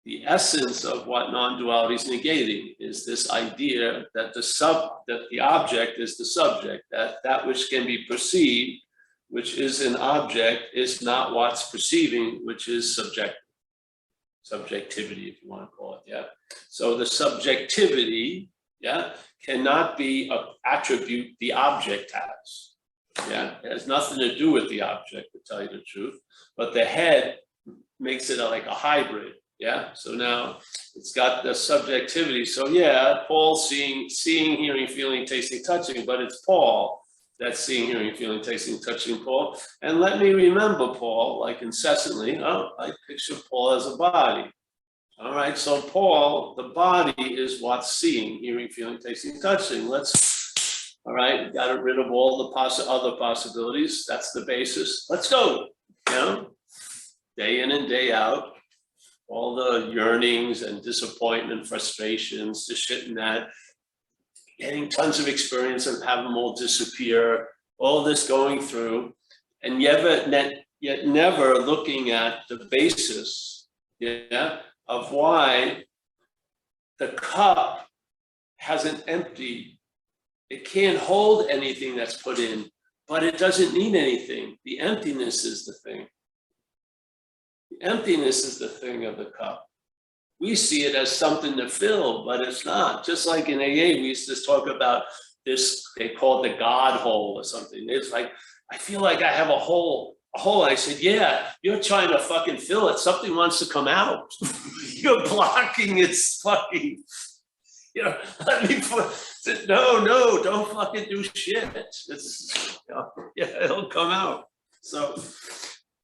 the essence of what non-duality is negating, is this idea that the object is the subject, that which can be perceived, which is an object, is not what's perceiving, which is subjectivity, if you want to call it. Yeah. So the subjectivity, yeah, cannot be an attribute the object has. Yeah, it has nothing to do with the object, to tell you the truth. But the head makes it like a hybrid. Yeah. So now it's got the subjectivity. So yeah, Paul's seeing, hearing, feeling, tasting, touching, but it's Paul that's seeing, hearing, feeling, tasting, touching Paul. And let me remember Paul, like incessantly. Oh, I picture Paul as a body. All right, so Paul, the body is what's seeing, hearing, feeling, tasting, touching. All right, got rid of all the other possibilities. That's the basis. Let's go, you know, day in and day out. All the yearnings and disappointment, frustrations, this shit and that. Getting tons of experience and have them all disappear, all this going through, and yet never looking at the basis, yeah, of why the cup hasn't emptied. It can't hold anything that's put in, but it doesn't need anything. The emptiness is the thing. The emptiness is the thing of the cup. We see it as something to fill, but it's not. Just like in AA, we used to talk about this, they call it the God hole or something. It's like, I feel like I have a hole. I said, yeah, you're trying to fucking fill it. Something wants to come out. You're blocking its fucking, you know, let me said, no, don't fucking do shit. It's, you know, yeah, it'll come out. So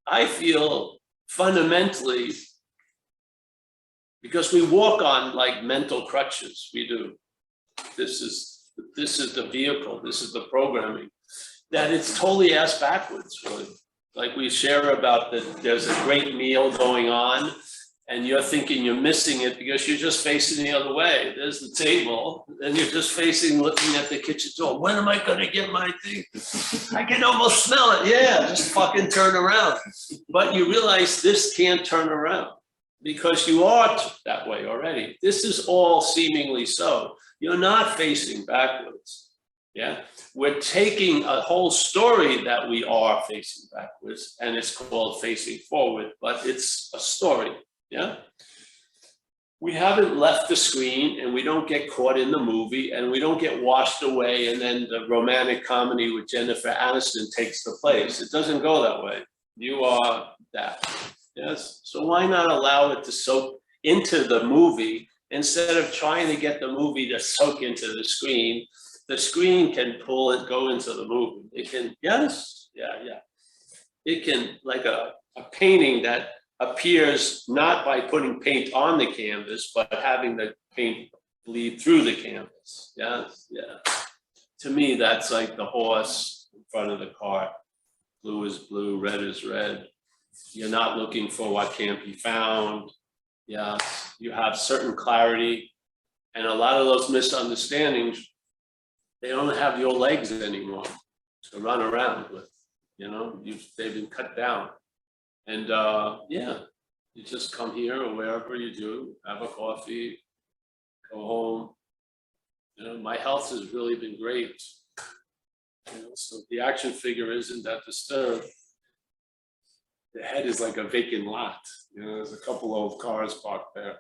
I feel fundamentally, because we walk on like mental crutches, we do. This is the vehicle, this is the programming. that it's totally ass backwards, really. Like we share about that there's a great meal going on and you're thinking you're missing it because you're just facing the other way. There's the table and you're just facing, looking at the kitchen door. When am I gonna get my thing? I can almost smell it. Yeah, just fucking turn around. But you realize this can't turn around because you are that way already. This is all seemingly so. You're not facing backwards. Yeah, we're taking a whole story that we are facing backwards and it's called facing forward, but it's a story. Yeah, we haven't left the screen and we don't get caught in the movie and we don't get washed away and then the romantic comedy with Jennifer Aniston takes the place. It doesn't go that way. You are that. Yes, so why not allow it to soak into the movie instead of trying to get the movie to soak into the screen? The screen can pull it, go into the movie. It can, yes, yeah. It can, like a painting that appears not by putting paint on the canvas, but having the paint bleed through the canvas. Yes, yeah. To me, that's like the horse in front of the cart. Blue is blue, red is red. You're not looking for what can't be found. Yeah, you have certain clarity. And a lot of those misunderstandings, they don't have your legs anymore to run around with, you know, they've been cut down. And yeah, you just come here or wherever you do, have a coffee, go home. You know, my health has really been great. You know, so the action figure isn't that disturbed. The head is like a vacant lot. You know, there's a couple old cars parked there.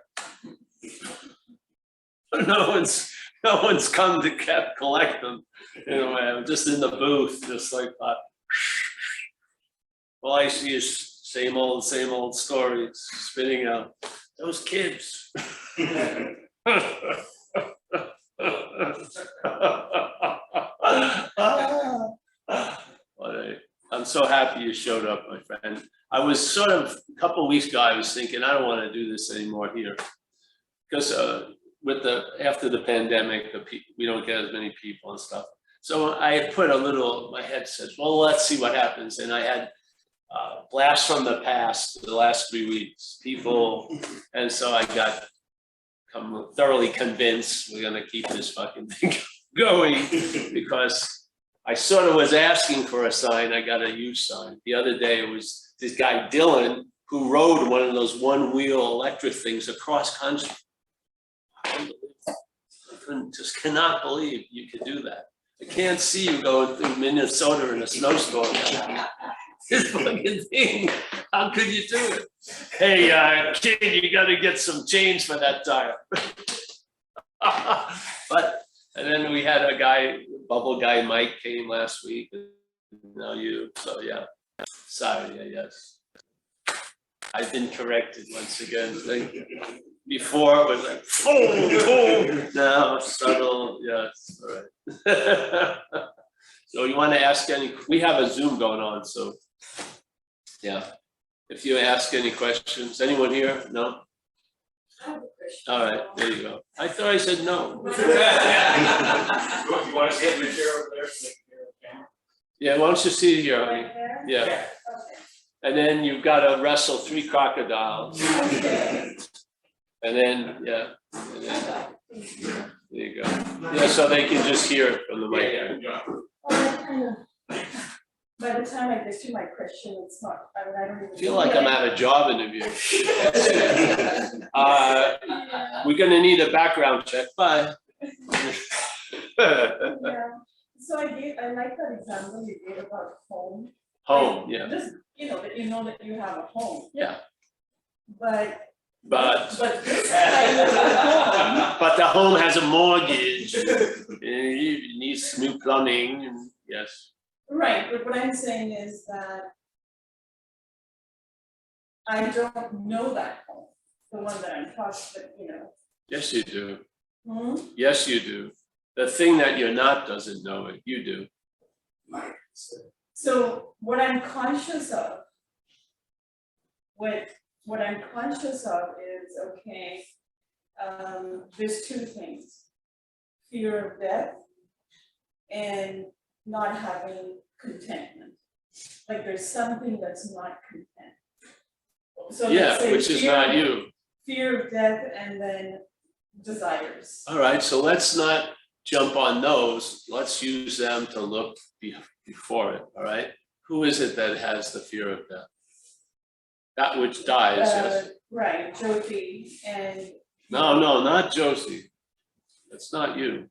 No one's come to collect them. You know, I'm just in the booth, just like that. All I see is same old stories spinning out. Those kids. I'm so happy you showed up, my friend. I was sort of, a couple of weeks ago, I was thinking, I don't want to do this anymore here. Because after the pandemic, we don't get as many people and stuff. So I put my head says, well, let's see what happens. And I had blasts from the past the last 3 weeks, people. And so I got thoroughly convinced we're going to keep this fucking thing going because I sort of was asking for a sign. I got a huge sign. The other day, it was this guy, Dylan, who rode one of those one-wheel electric things across country. I just cannot believe you could do that. I can't see you going through Minnesota in a snowstorm. This fucking thing, how could you do it? Hey, kid, you got to get some change for that tire. And then we had a guy, bubble guy, Mike came last week. Now you, so yeah. Sorry, yes. I've been corrected once again. Thank you. Before it was like, boom. Now subtle, yes, all right. So you want to ask we have a Zoom going on, so yeah. If you ask any questions, anyone here? No? All right, there you go. I thought I said no. You want to sit in the chair over there? Yeah, why don't you see here, honey? Yeah. And then you've got to wrestle 3 crocodiles. And then, yeah. And then, there you go. Yeah, so they can just hear it from the mic. By the time I get to my question, it's not, I mean, I don't even. I feel like I'm at a job interview. We're gonna need a background check. Bye. Yeah. So I like that example you gave about home. Home, yeah. Just, that you know that you have a home. Yeah. But But this kind of home. But the home has a mortgage. It needs new plumbing, and yes. Right, but what I'm saying is that I don't know that home, the one that I'm talking about, Yes, you do. Hmm? Yes, you do. The thing that you're not doesn't know it. You do. So what I'm conscious of, what I'm conscious of is, okay, there's 2 things: fear of death and not having contentment. Like there's something that's not content. So Yeah, let's say which is fear- not you. Fear of death and then desires. All right, so let's not jump on those. Let's use them to look before it, all right? Who is it that has the fear of death? That which dies, yes? Right, Jyoti and. No, not Josie. That's not you.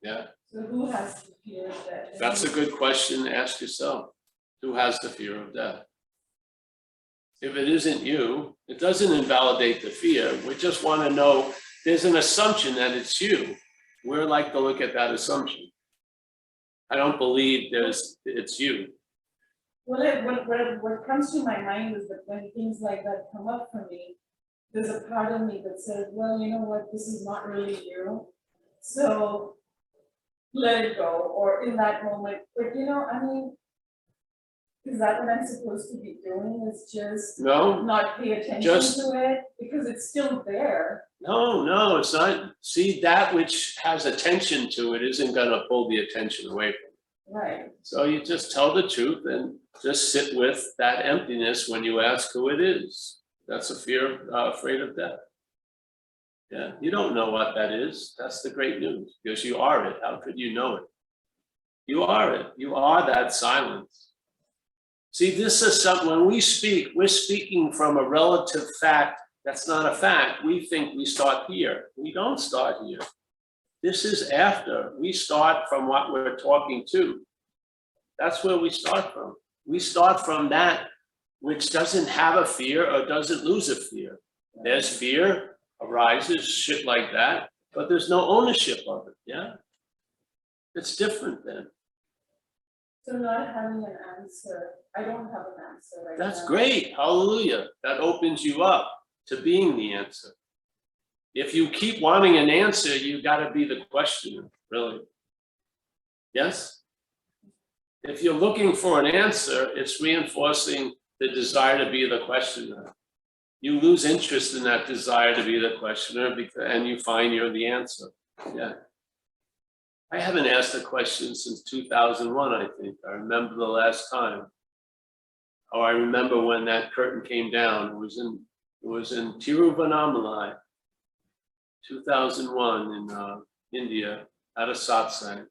Yeah, So who has the fear of death? that's a good question to ask yourself. Who has the fear of death? If it isn't you, it doesn't invalidate the fear. We just want to know there's an assumption that it's you. We're like to look at that assumption. I don't believe it's you. What comes to my mind is that when things like that come up for me, there's a part of me that says, well, you know what, this is not really you. So let it go, or in that moment, but you know, I mean, is that what I'm supposed to be doing? Is just No, not pay attention Just- to it because it's still there. no, it's not. See, that which has attention to it isn't gonna pull the attention away from it. Right. So you just tell the truth and just sit with that emptiness when you ask who it is. That's a fear, afraid of death. Yeah, you don't know what that is. That's the great news, because you are it. How could you know it? You are it. You are that silence. See, this is something, when we speak, we're speaking from a relative fact. That's not a fact. We think we start here. We don't start here. This is after. We start from what we're talking to. That's where we start from. We start from that which doesn't have a fear or doesn't lose a fear. There's fear, arises, shit like that, but there's no ownership of it, yeah? It's different then. So not having an answer, I don't have an answer right now. That's great, hallelujah. That opens you up to being the answer. If you keep wanting an answer, you gotta be the questioner, really. Yes? If you're looking for an answer, it's reinforcing the desire to be the questioner. You lose interest in that desire to be the questioner and you find you're the answer, yeah. I haven't asked a question since 2001, I think. I remember the last time. Oh, I remember when that curtain came down. It was in Tiruvannamalai, 2001 in India, at a satsang.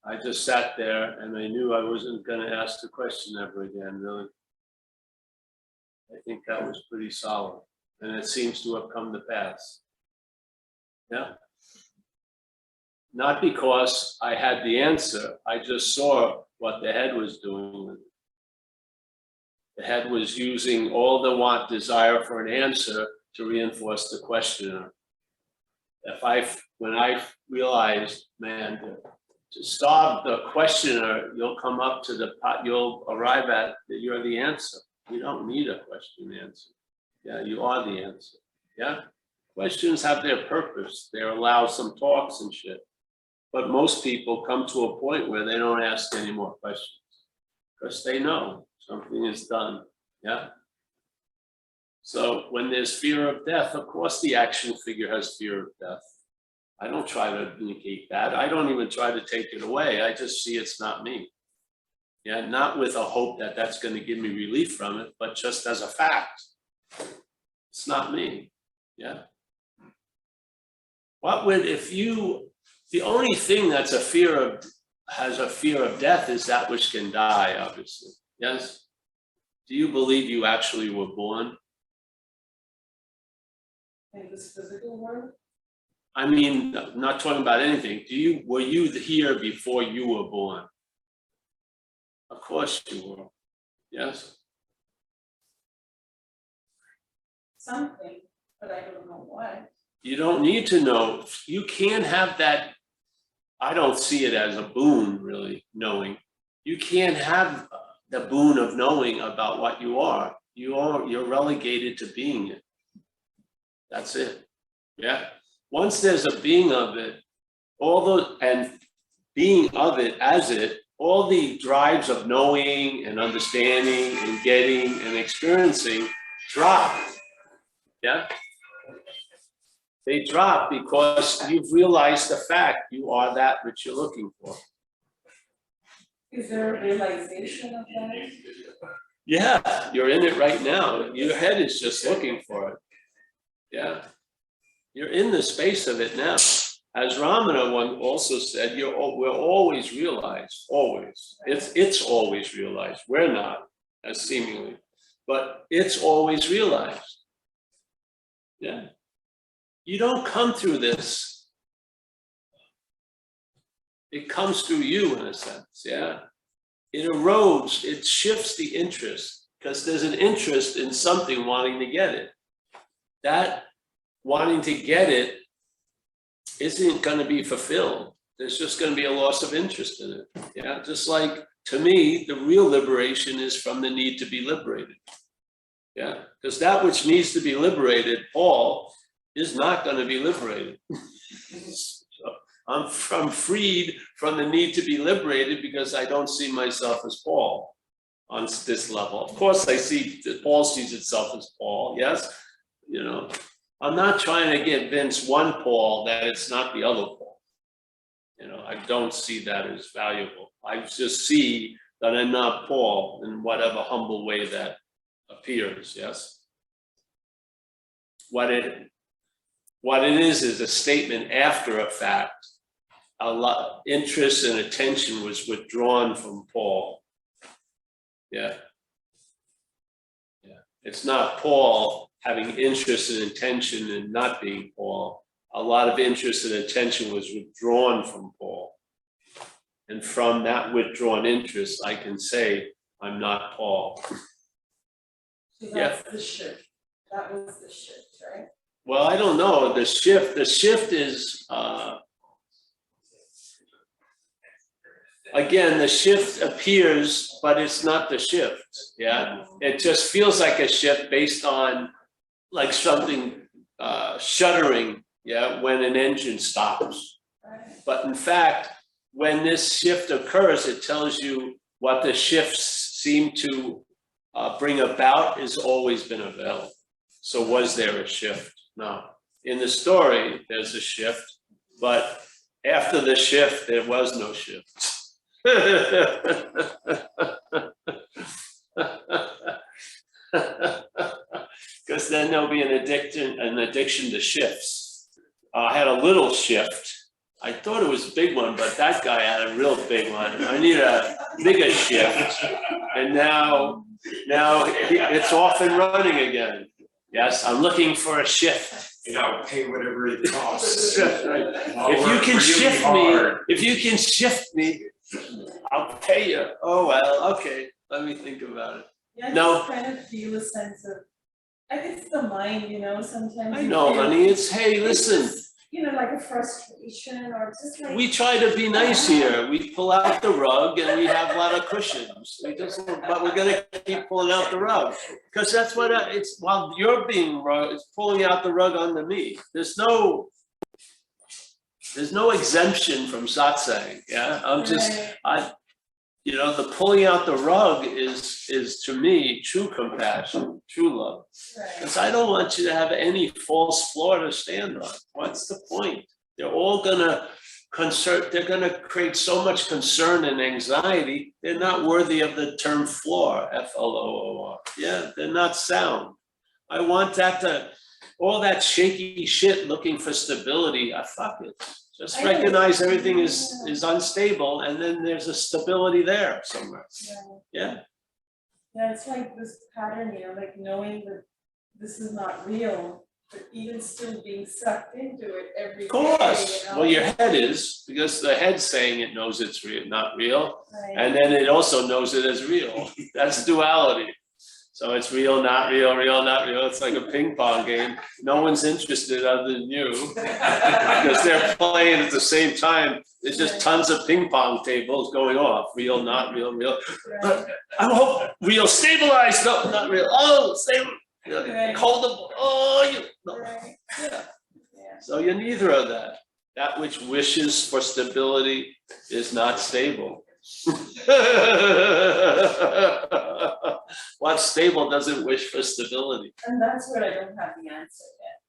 I just sat there and I knew I wasn't going to ask the question ever again, really. I think that was pretty solid, and it seems to have come to pass. Yeah. Not because I had the answer, I just saw what the head was doing with it. The head was using all the desire for an answer to reinforce the questioner. When I realized, man, to stop the questioner, you'll come up to you'll arrive at that you're the answer. You don't need a question and answer. Yeah, you are the answer. Yeah. Questions have their purpose. They allow some talks and shit. But most people come to a point where they don't ask any more questions because they know something is done. Yeah. So when there's fear of death, of course the action figure has fear of death. I don't try to negate that. I don't even try to take it away. I just see it's not me. Yeah, not with a hope that that's going to give me relief from it, but just as a fact. It's not me. Yeah. What would, the only thing that's has a fear of death is that which can die, obviously. Yes? Do you believe you actually were born? In this physical world? I mean, I'm not talking about anything. Were you here before you were born? Of course you were. Yes? Something, but I don't know what. You don't need to know. You can have that. I don't see it as a boon, really, knowing. You can't have the boon of knowing about what you are. You're relegated to being it. That's it. Yeah. Once there's a being of it, and being of it as it, all the drives of knowing and understanding and getting and experiencing drop. Yeah. They drop because you've realized the fact you are that which you're looking for. Is there a realization of that? Yeah, you're in it right now. Your head is just looking for it. Yeah. You're in the space of it now. As Ramana one also said, we're always realized, always. It's always realized. We're not, as seemingly, but it's always realized. Yeah. You don't come through this. It comes through you in a sense, yeah. It erodes, it shifts the interest because there's an interest in something wanting to get it. That wanting to get it isn't going to be fulfilled. There's just going to be a loss of interest in it. Yeah, just like to me, the real liberation is from the need to be liberated. Yeah, because that which needs to be liberated, Paul, is not going to be liberated. So I'm freed from the need to be liberated because I don't see myself as Paul on this level. Of course, I see that Paul sees itself as Paul. Yes, you know. I'm not trying to convince one Paul that it's not the other Paul. You know, I don't see that as valuable. I just see that I'm not Paul in whatever humble way that appears, yes? What it is a statement after a fact. A lot interest and attention was withdrawn from Paul. Yeah. Yeah. It's not Paul having interest and intention in not being Paul. A lot of interest and attention was withdrawn from Paul. And from that withdrawn interest, I can say, I'm not Paul. So that's the shift. That was the shift, right? Well, I don't know, the shift is, again, the shift appears, but it's not the shift, yeah? It just feels like a shift based on like something shuddering, yeah, when an engine stops. Right. But in fact, when this shift occurs, it tells you what the shifts seem to bring about has always been available. So was there a shift? No. In the story, there's a shift, but after the shift, there was no shift. Because then there'll be an addiction to shifts. I had a little shift. I thought it was a big one, but that guy had a real big one. I need a bigger shift. And now it's off and running again. Yes, I'm looking for a shift. You know, pay whatever it costs. Right. I'll If you work can really shift hard. me, I'll pay you. Oh, well, okay, let me think about it. Yeah, I No. just kind of feel a sense of, I think it's the mind, you know, sometimes. I you know, feel- honey, it's, hey, it's listen, just, you know, like a frustration or just like. we try to be nice here. We pull out the rug and we have a lot of cushions. But we're gonna keep pulling out the rug. Because that's what it's, while you're being rug, it's pulling out the rug onto me. There's no exemption from satsang, yeah? Right. You know, the pulling out the rug is to me, true compassion, true love. Right. Because I don't want you to have any false floor to stand on. What's the point? They're all gonna they're gonna create so much concern and anxiety, they're not worthy of the term floor, F-L-O-O-R. Yeah, they're not sound. I want that all that shaky shit looking for stability, fuck it. Just recognize everything is unstable and then there's a stability there somewhere. Yeah. Yeah, it's like this pattern, you know, like knowing that this is not real, but even still being sucked into it every day. Of course. You know? Well, your head is, because the head's saying it knows it's real, not real. Right. And then it also knows it as real. That's duality. So it's real, not real, real, not real. It's like a ping pong game. No one's interested other than you because they're playing at the same time. There's just tons of ping pong tables going off. Real, not real, real. Right. I hope real, stabilized. No, not real. Oh, stable. Right. Hold them. Oh, you. No. Right. Yeah. Yeah. So you're neither of that. That which wishes for stability is not stable. What's stable doesn't wish for stability. And that's where I don't have the answer yet.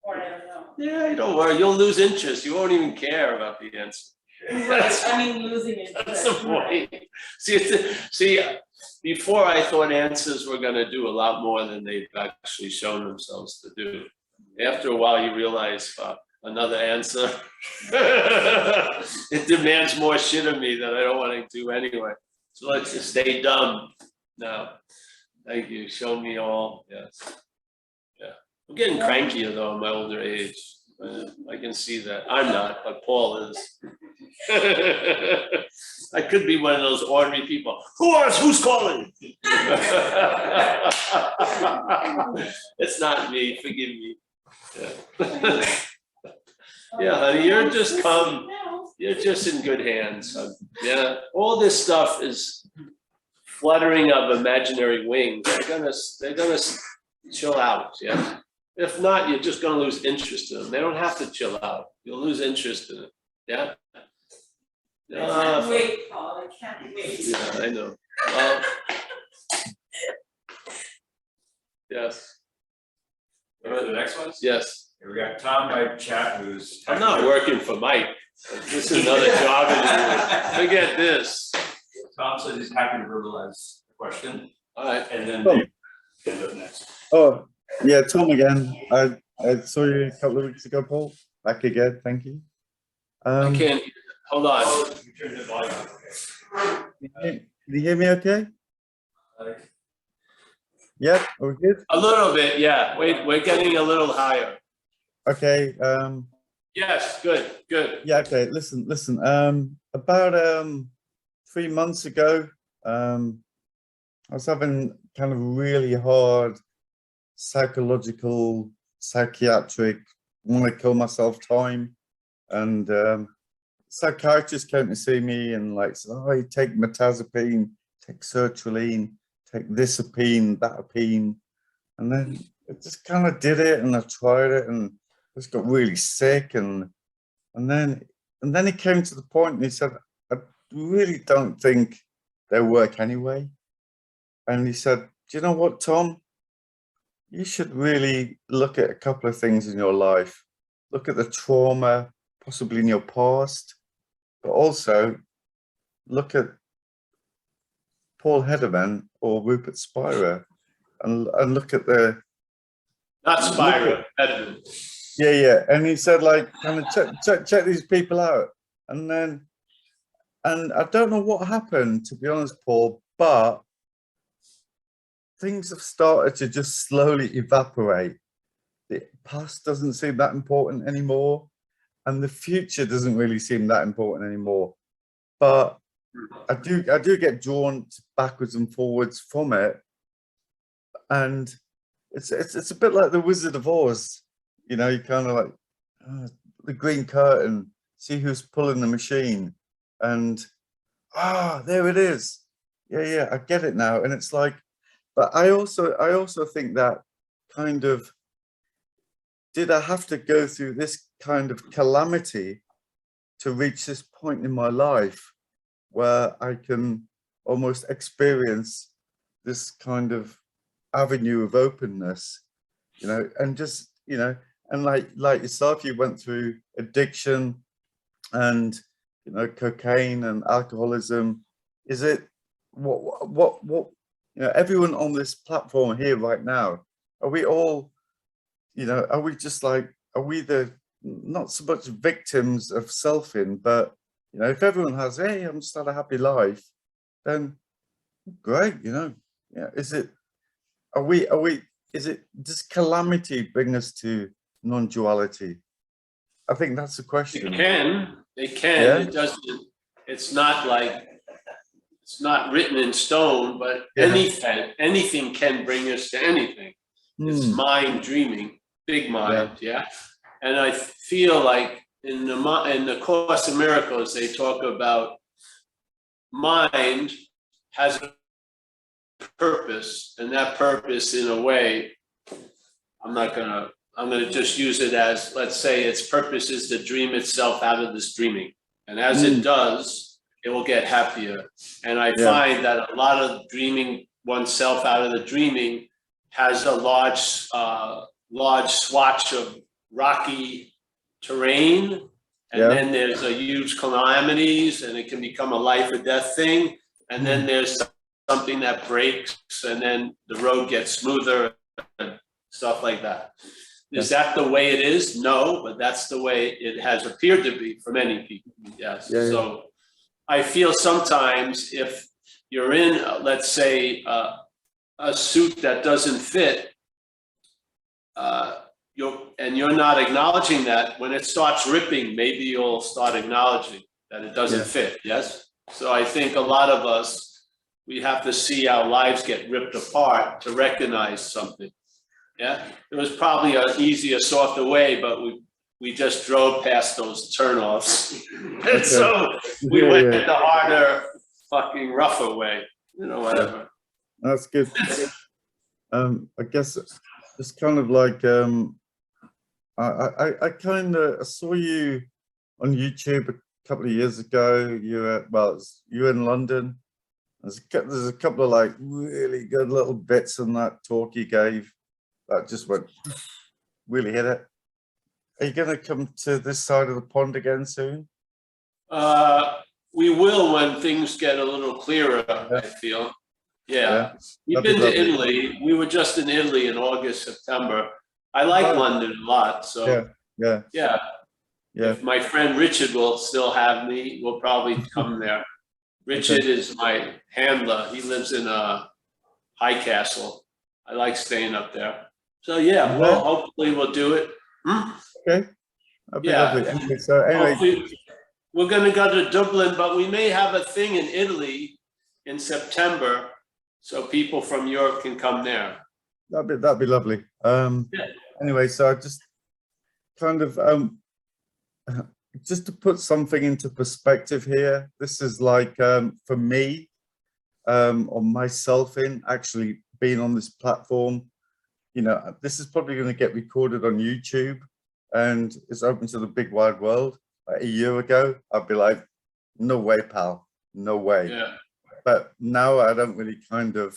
Or I don't know. Yeah, don't worry, you'll lose interest. You won't even care about the answer. Right, I mean, losing it. That's the point. See, before I thought answers were gonna do a lot more than they've actually shown themselves to do. After a while, you realize, another answer. It demands more shit of me that I don't wanna do anyway. So let's just stay dumb now. Thank you, show me all, yes. Yeah, I'm getting crankier though in my older age. I can see that. I'm not, but Paul is. I could be one of those ordinary people. Who's calling? It's not me, forgive me. Yeah, yeah, honey, you're just you're just in good hands. Yeah, all this stuff is fluttering of imaginary wings. They're gonna chill out, yeah. If not, you're just gonna lose interest in them. They don't have to chill out. You'll lose interest in it, yeah? I can't wait, Paul, I can't wait. Yeah, I know. Yes, Ready for the next one? yes. Here we got Tom by chat, who's. I'm not working for Mike. This is another job interview. Forget this. Tom says he's happy to verbalize the question, All right. and then Oh. Dave can go next. Oh, yeah, Tom again. I saw you a couple of weeks ago, Paul. Back again, thank you. I can't, hold on. Oh, you turned the volume on, okay. Can you hear me okay? Yeah, are we good? A little bit, yeah. Wait, we're getting a little higher. Okay, Yes, good. yeah, okay, listen, about 3 months ago, I was having kind of really hard psychological, psychiatric, want to kill myself time, and psychiatrist came to see me and like said, oh, you take metazapine, take sertraline, take this apine, that apine, and then I just kind of did it, and I tried it, and I just got really sick, and then he came to the point and he said, I really don't think they work anyway. And he said, do you know what, Tom? You should really look at a couple of things in your life. Look at the trauma, possibly in your past, but also look at Paul Hedderman or Rupert Spira and look at the... Not Spira, Hedderman. Yeah. And he said, like, kind of check these people out. And I don't know what happened, to be honest, Paul, but things have started to just slowly evaporate. The past doesn't seem that important anymore, and the future doesn't really seem that important anymore. But I do get drawn backwards and forwards from it, and it's a bit like the Wizard of Oz. You know, you kind of like the green curtain, see who's pulling the machine, and there it is. Yeah, I get it now. And it's like, but I also think that kind of, did I have to go through this kind of calamity to reach this point in my life where I can almost experience this kind of avenue of openness, you know, and just, you know, and like yourself, you went through addiction and, you know, cocaine and alcoholism. Is it what you know, everyone on this platform here right now, are we all, you know, are we just like, are we the, not so much victims of selfing, but, you know, if everyone has, hey, I'm just had a happy life, then great, you know. Yeah, is it, does calamity bring us to non-duality? I think that's the question. It can, Yeah? it doesn't, it's not like, it's not written in stone, but Yeah. anything can bring us to anything. It's mind dreaming, big mind, yeah. And I feel like in the Course in Miracles, they talk about mind has a purpose, and that purpose, in a way, I'm gonna just use it as, let's say its purpose is to dream itself out of this dreaming, and as it does, it will get happier. And I find that a lot of dreaming oneself out of the dreaming has a large swatch of rocky terrain, And Yeah. then there's a huge calamities, and it can become a life or death thing. And then there's something that breaks, and then the road gets smoother and stuff like that. Is that the way it is? No, but that's the way it has appeared to be for many people, yes. Yeah, yeah. So I feel sometimes if you're in, let's say, a suit that doesn't fit, you're not acknowledging that, when it starts ripping, maybe you'll start acknowledging that it doesn't fit, yes? So I think a lot of us, we have to see our lives get ripped apart to recognize something. Yeah, it was probably an easier, softer way, but we just drove past those turnoffs. And so we went the harder, fucking rougher way, you know, whatever. That's good. I guess it's kind of like I kind of saw you on YouTube a couple of years ago. You were in London. There's a couple of like really good little bits in that talk you gave that just went really hit it. Are you going to come to this side of the pond again soon? We will when things get a little clearer, I feel. Yeah. We've been to Italy. We were just in Italy in August, September. I like London a lot, so yeah. If my friend Richard will still have me, we'll probably come there. Richard is my handler. He lives in High Castle. I like staying up there. So yeah, well, hopefully we'll do it. Okay. That'd be lovely. Anyway, so anyway, we're going to go to Dublin, but we may have a thing in Italy in September, so people from Europe can come there. That'd be lovely. Anyway, so I just kind of just to put something into perspective here. This is like for me or myself in actually being on this platform. You know, this is probably going to get recorded on YouTube and it's open to the big wide world. Like a year ago, I'd be like, no way, pal, no way. Yeah. But now I don't really kind of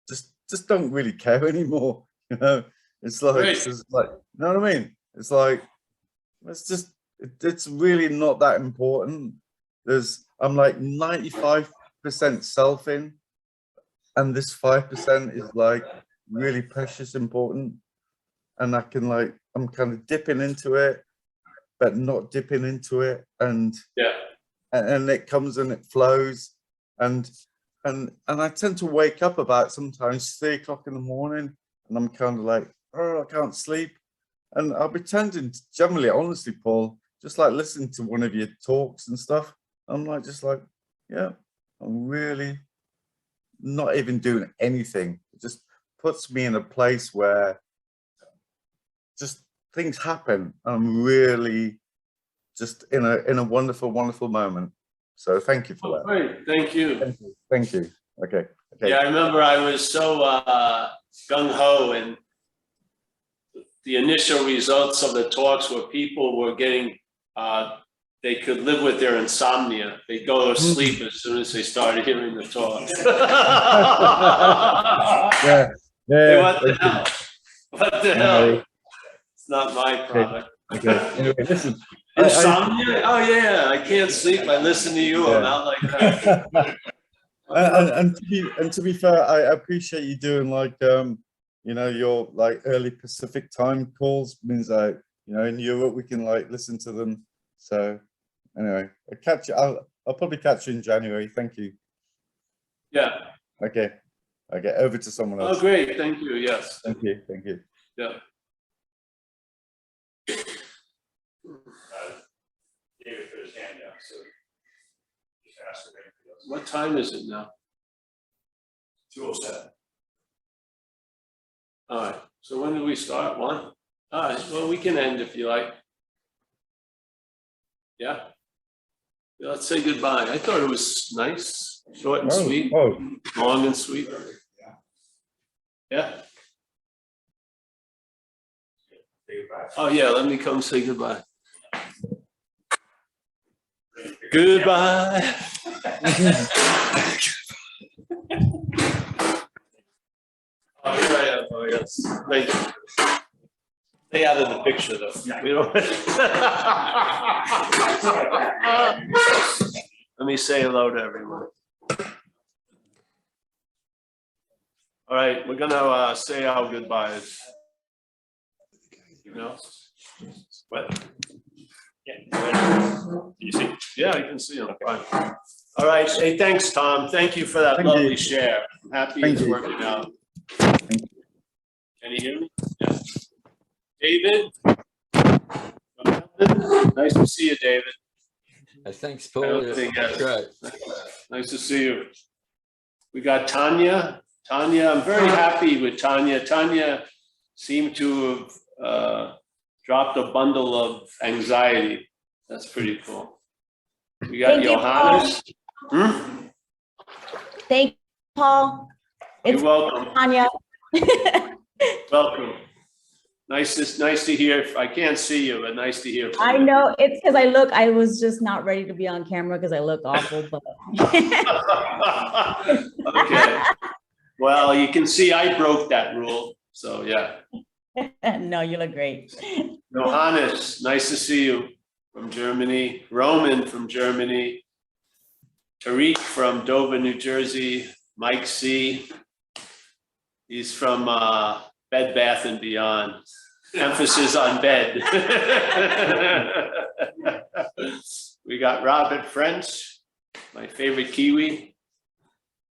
just don't really care anymore. You know, it's like, you know what I mean? It's like, it's really not that important. I'm like 95% self in, and this 5% is like really precious important. And I can like, I'm kind of dipping into it, but not dipping into it. And it comes and it flows. And I tend to wake up about sometimes 3 o'clock in the morning and I'm kind of like, oh, I can't sleep. And I'll be tending to, generally, honestly, Paul, just like listening to one of your talks and stuff. I'm like, just like, yeah, I'm really not even doing anything. It just puts me in a place where just things happen. I'm really just in a wonderful, wonderful moment. So thank you for that. Great, thank you. Thank you. Okay. Yeah, I remember I was so gung-ho, and the initial results of the talks were people were getting, they could live with their insomnia. They'd go to sleep as soon as they started hearing the talks. What the hell? What the hell? It's not my product. Okay. Anyway, listen. Insomnia? Oh yeah, I can't sleep. I listen to you. I'm out like that. and to be fair, I appreciate you doing like you know, your like early Pacific time calls. Means that, you know, in Europe we can like listen to them. So anyway, I'll probably catch you in January. Thank you. Yeah. Okay. Over to someone else. Oh great, thank you. Yes. Thank you. Thank you. Yeah. David put his hand down, so just ask him anything else. What time is it now? 2:07. All right. So when do we start? 1? All right. Well, we can end if you like. Yeah. Let's say goodbye. I thought it was nice, short and sweet, long and sweet. Yeah. Oh yeah. Let me come say goodbye. Goodbye. Oh, yes. Thank you. Stay out of the picture though. We don't. Let me say hello to everyone. All right, we're gonna say our goodbyes. You know? What? Yeah. You see? Yeah, I can see them. Fine. All right. Hey, thanks, Tom. Thank you for that Thank lovely you. share. I'm happy Thank it's you. working out. Thank Can you hear me? Yeah. David? Nice to see you, David. Thanks, I Paul. don't think That's that's- great. Nice to see you. We got Tanya. Tanya, I'm very happy with Tanya. Tanya seemed to have dropped a bundle of anxiety. That's pretty cool. We got Thank you, Johannes. Hmm? Thank you, Paul. You're It's welcome. Tanya. Welcome. Nice to hear. I can't see you, but nice to hear from I you. know it's because I was just not ready to be on camera because I look awful, but Okay. Well, you can see I broke that rule. So yeah. no, you look great. Johannes, nice to see you from Germany. Roman from Germany. Tariq from Dover, New Jersey. Mike C. He's from Bed Bath and Beyond. Emphasis on bed. We got Robert French, my favorite Kiwi.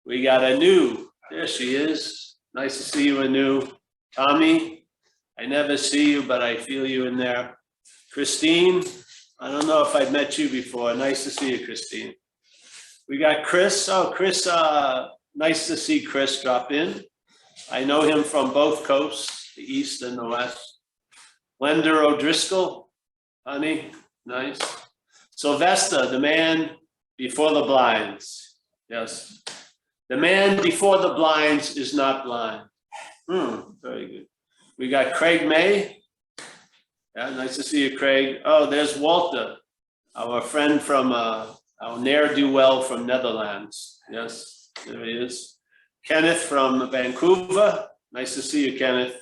We got Anu. There she is. Nice to see you, Anu. Tommy, I never see you, but I feel you in there. Christine, I don't know if I've met you before. Nice to see you, Christine. We got Chris. Oh, Chris, nice to see Chris drop in. I know him from both coasts, the East and the West. Lender O'Driscoll, honey, nice. Sylvester, the man before the blinds. Yes. The man before the blinds is not blind. Very good. We got Craig May. Yeah, nice to see you, Craig. Oh, there's Walter, our friend from, our ne'er-do-well from Netherlands. Yes, there he is. Kenneth from Vancouver. Nice to see you, Kenneth.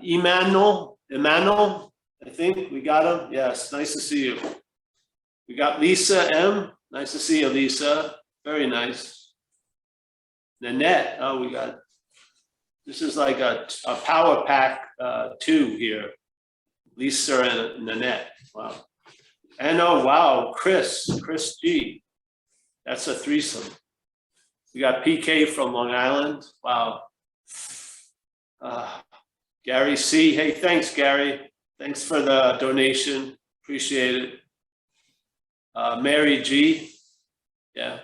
Emmanuel, I think we got him. Yes, nice to see you. We got Lisa M. Nice to see you, Lisa. Very nice. Nanette. Oh, we got, this is like a power pack 2 here. Lisa and Nanette. Wow. And oh, wow, Chris G. That's a threesome. We got PK from Long Island. Wow. Gary C. Hey, thanks, Gary. Thanks for the donation. Appreciate it. Mary G. Yeah.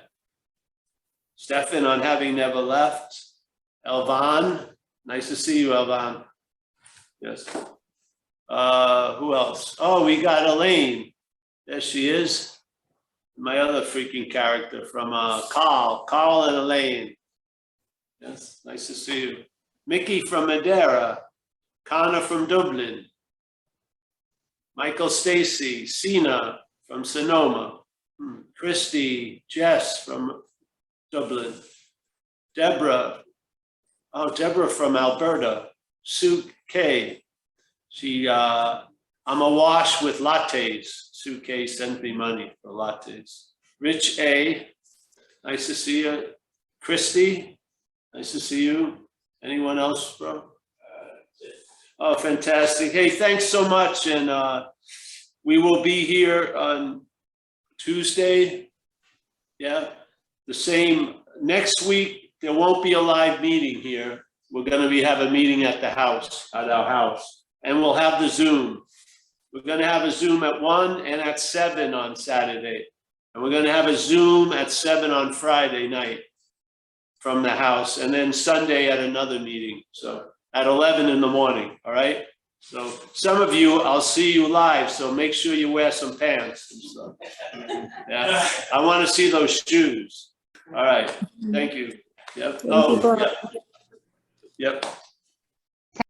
Stefan on having never left. Elvan. Nice to see you, Elvan. Yes. Who else? Oh, we got Elaine. There she is. My other freaking character from Carl and Elaine. Yes, nice to see you. Mickey from Madeira. Connor from Dublin. Michael Stacy, Sina from Sonoma. Christy, Jess from Dublin. Deborah. Oh, Deborah from Alberta. Sue K. She, I'm awash with lattes. Sue K sent me money for lattes. Rich A. Nice to see you. Christy. Nice to see you. Anyone else, bro? Oh, fantastic. Hey, thanks so much. And we will be here on Tuesday. Yeah, the same. Next week, there won't be a live meeting here. We're going to have a meeting at the house, at our house. And we'll have the Zoom. We're going to have a Zoom at 1 and at 7 on Saturday. And we're going to have a Zoom at 7 on Friday night from the house. And then Sunday at another meeting. So at 11 in the morning, all right? So some of you, I'll see you live, so make sure you wear some pants and stuff. Yeah, I want to see those shoes. All right, thank you. Yep. Oh, yep. Yep.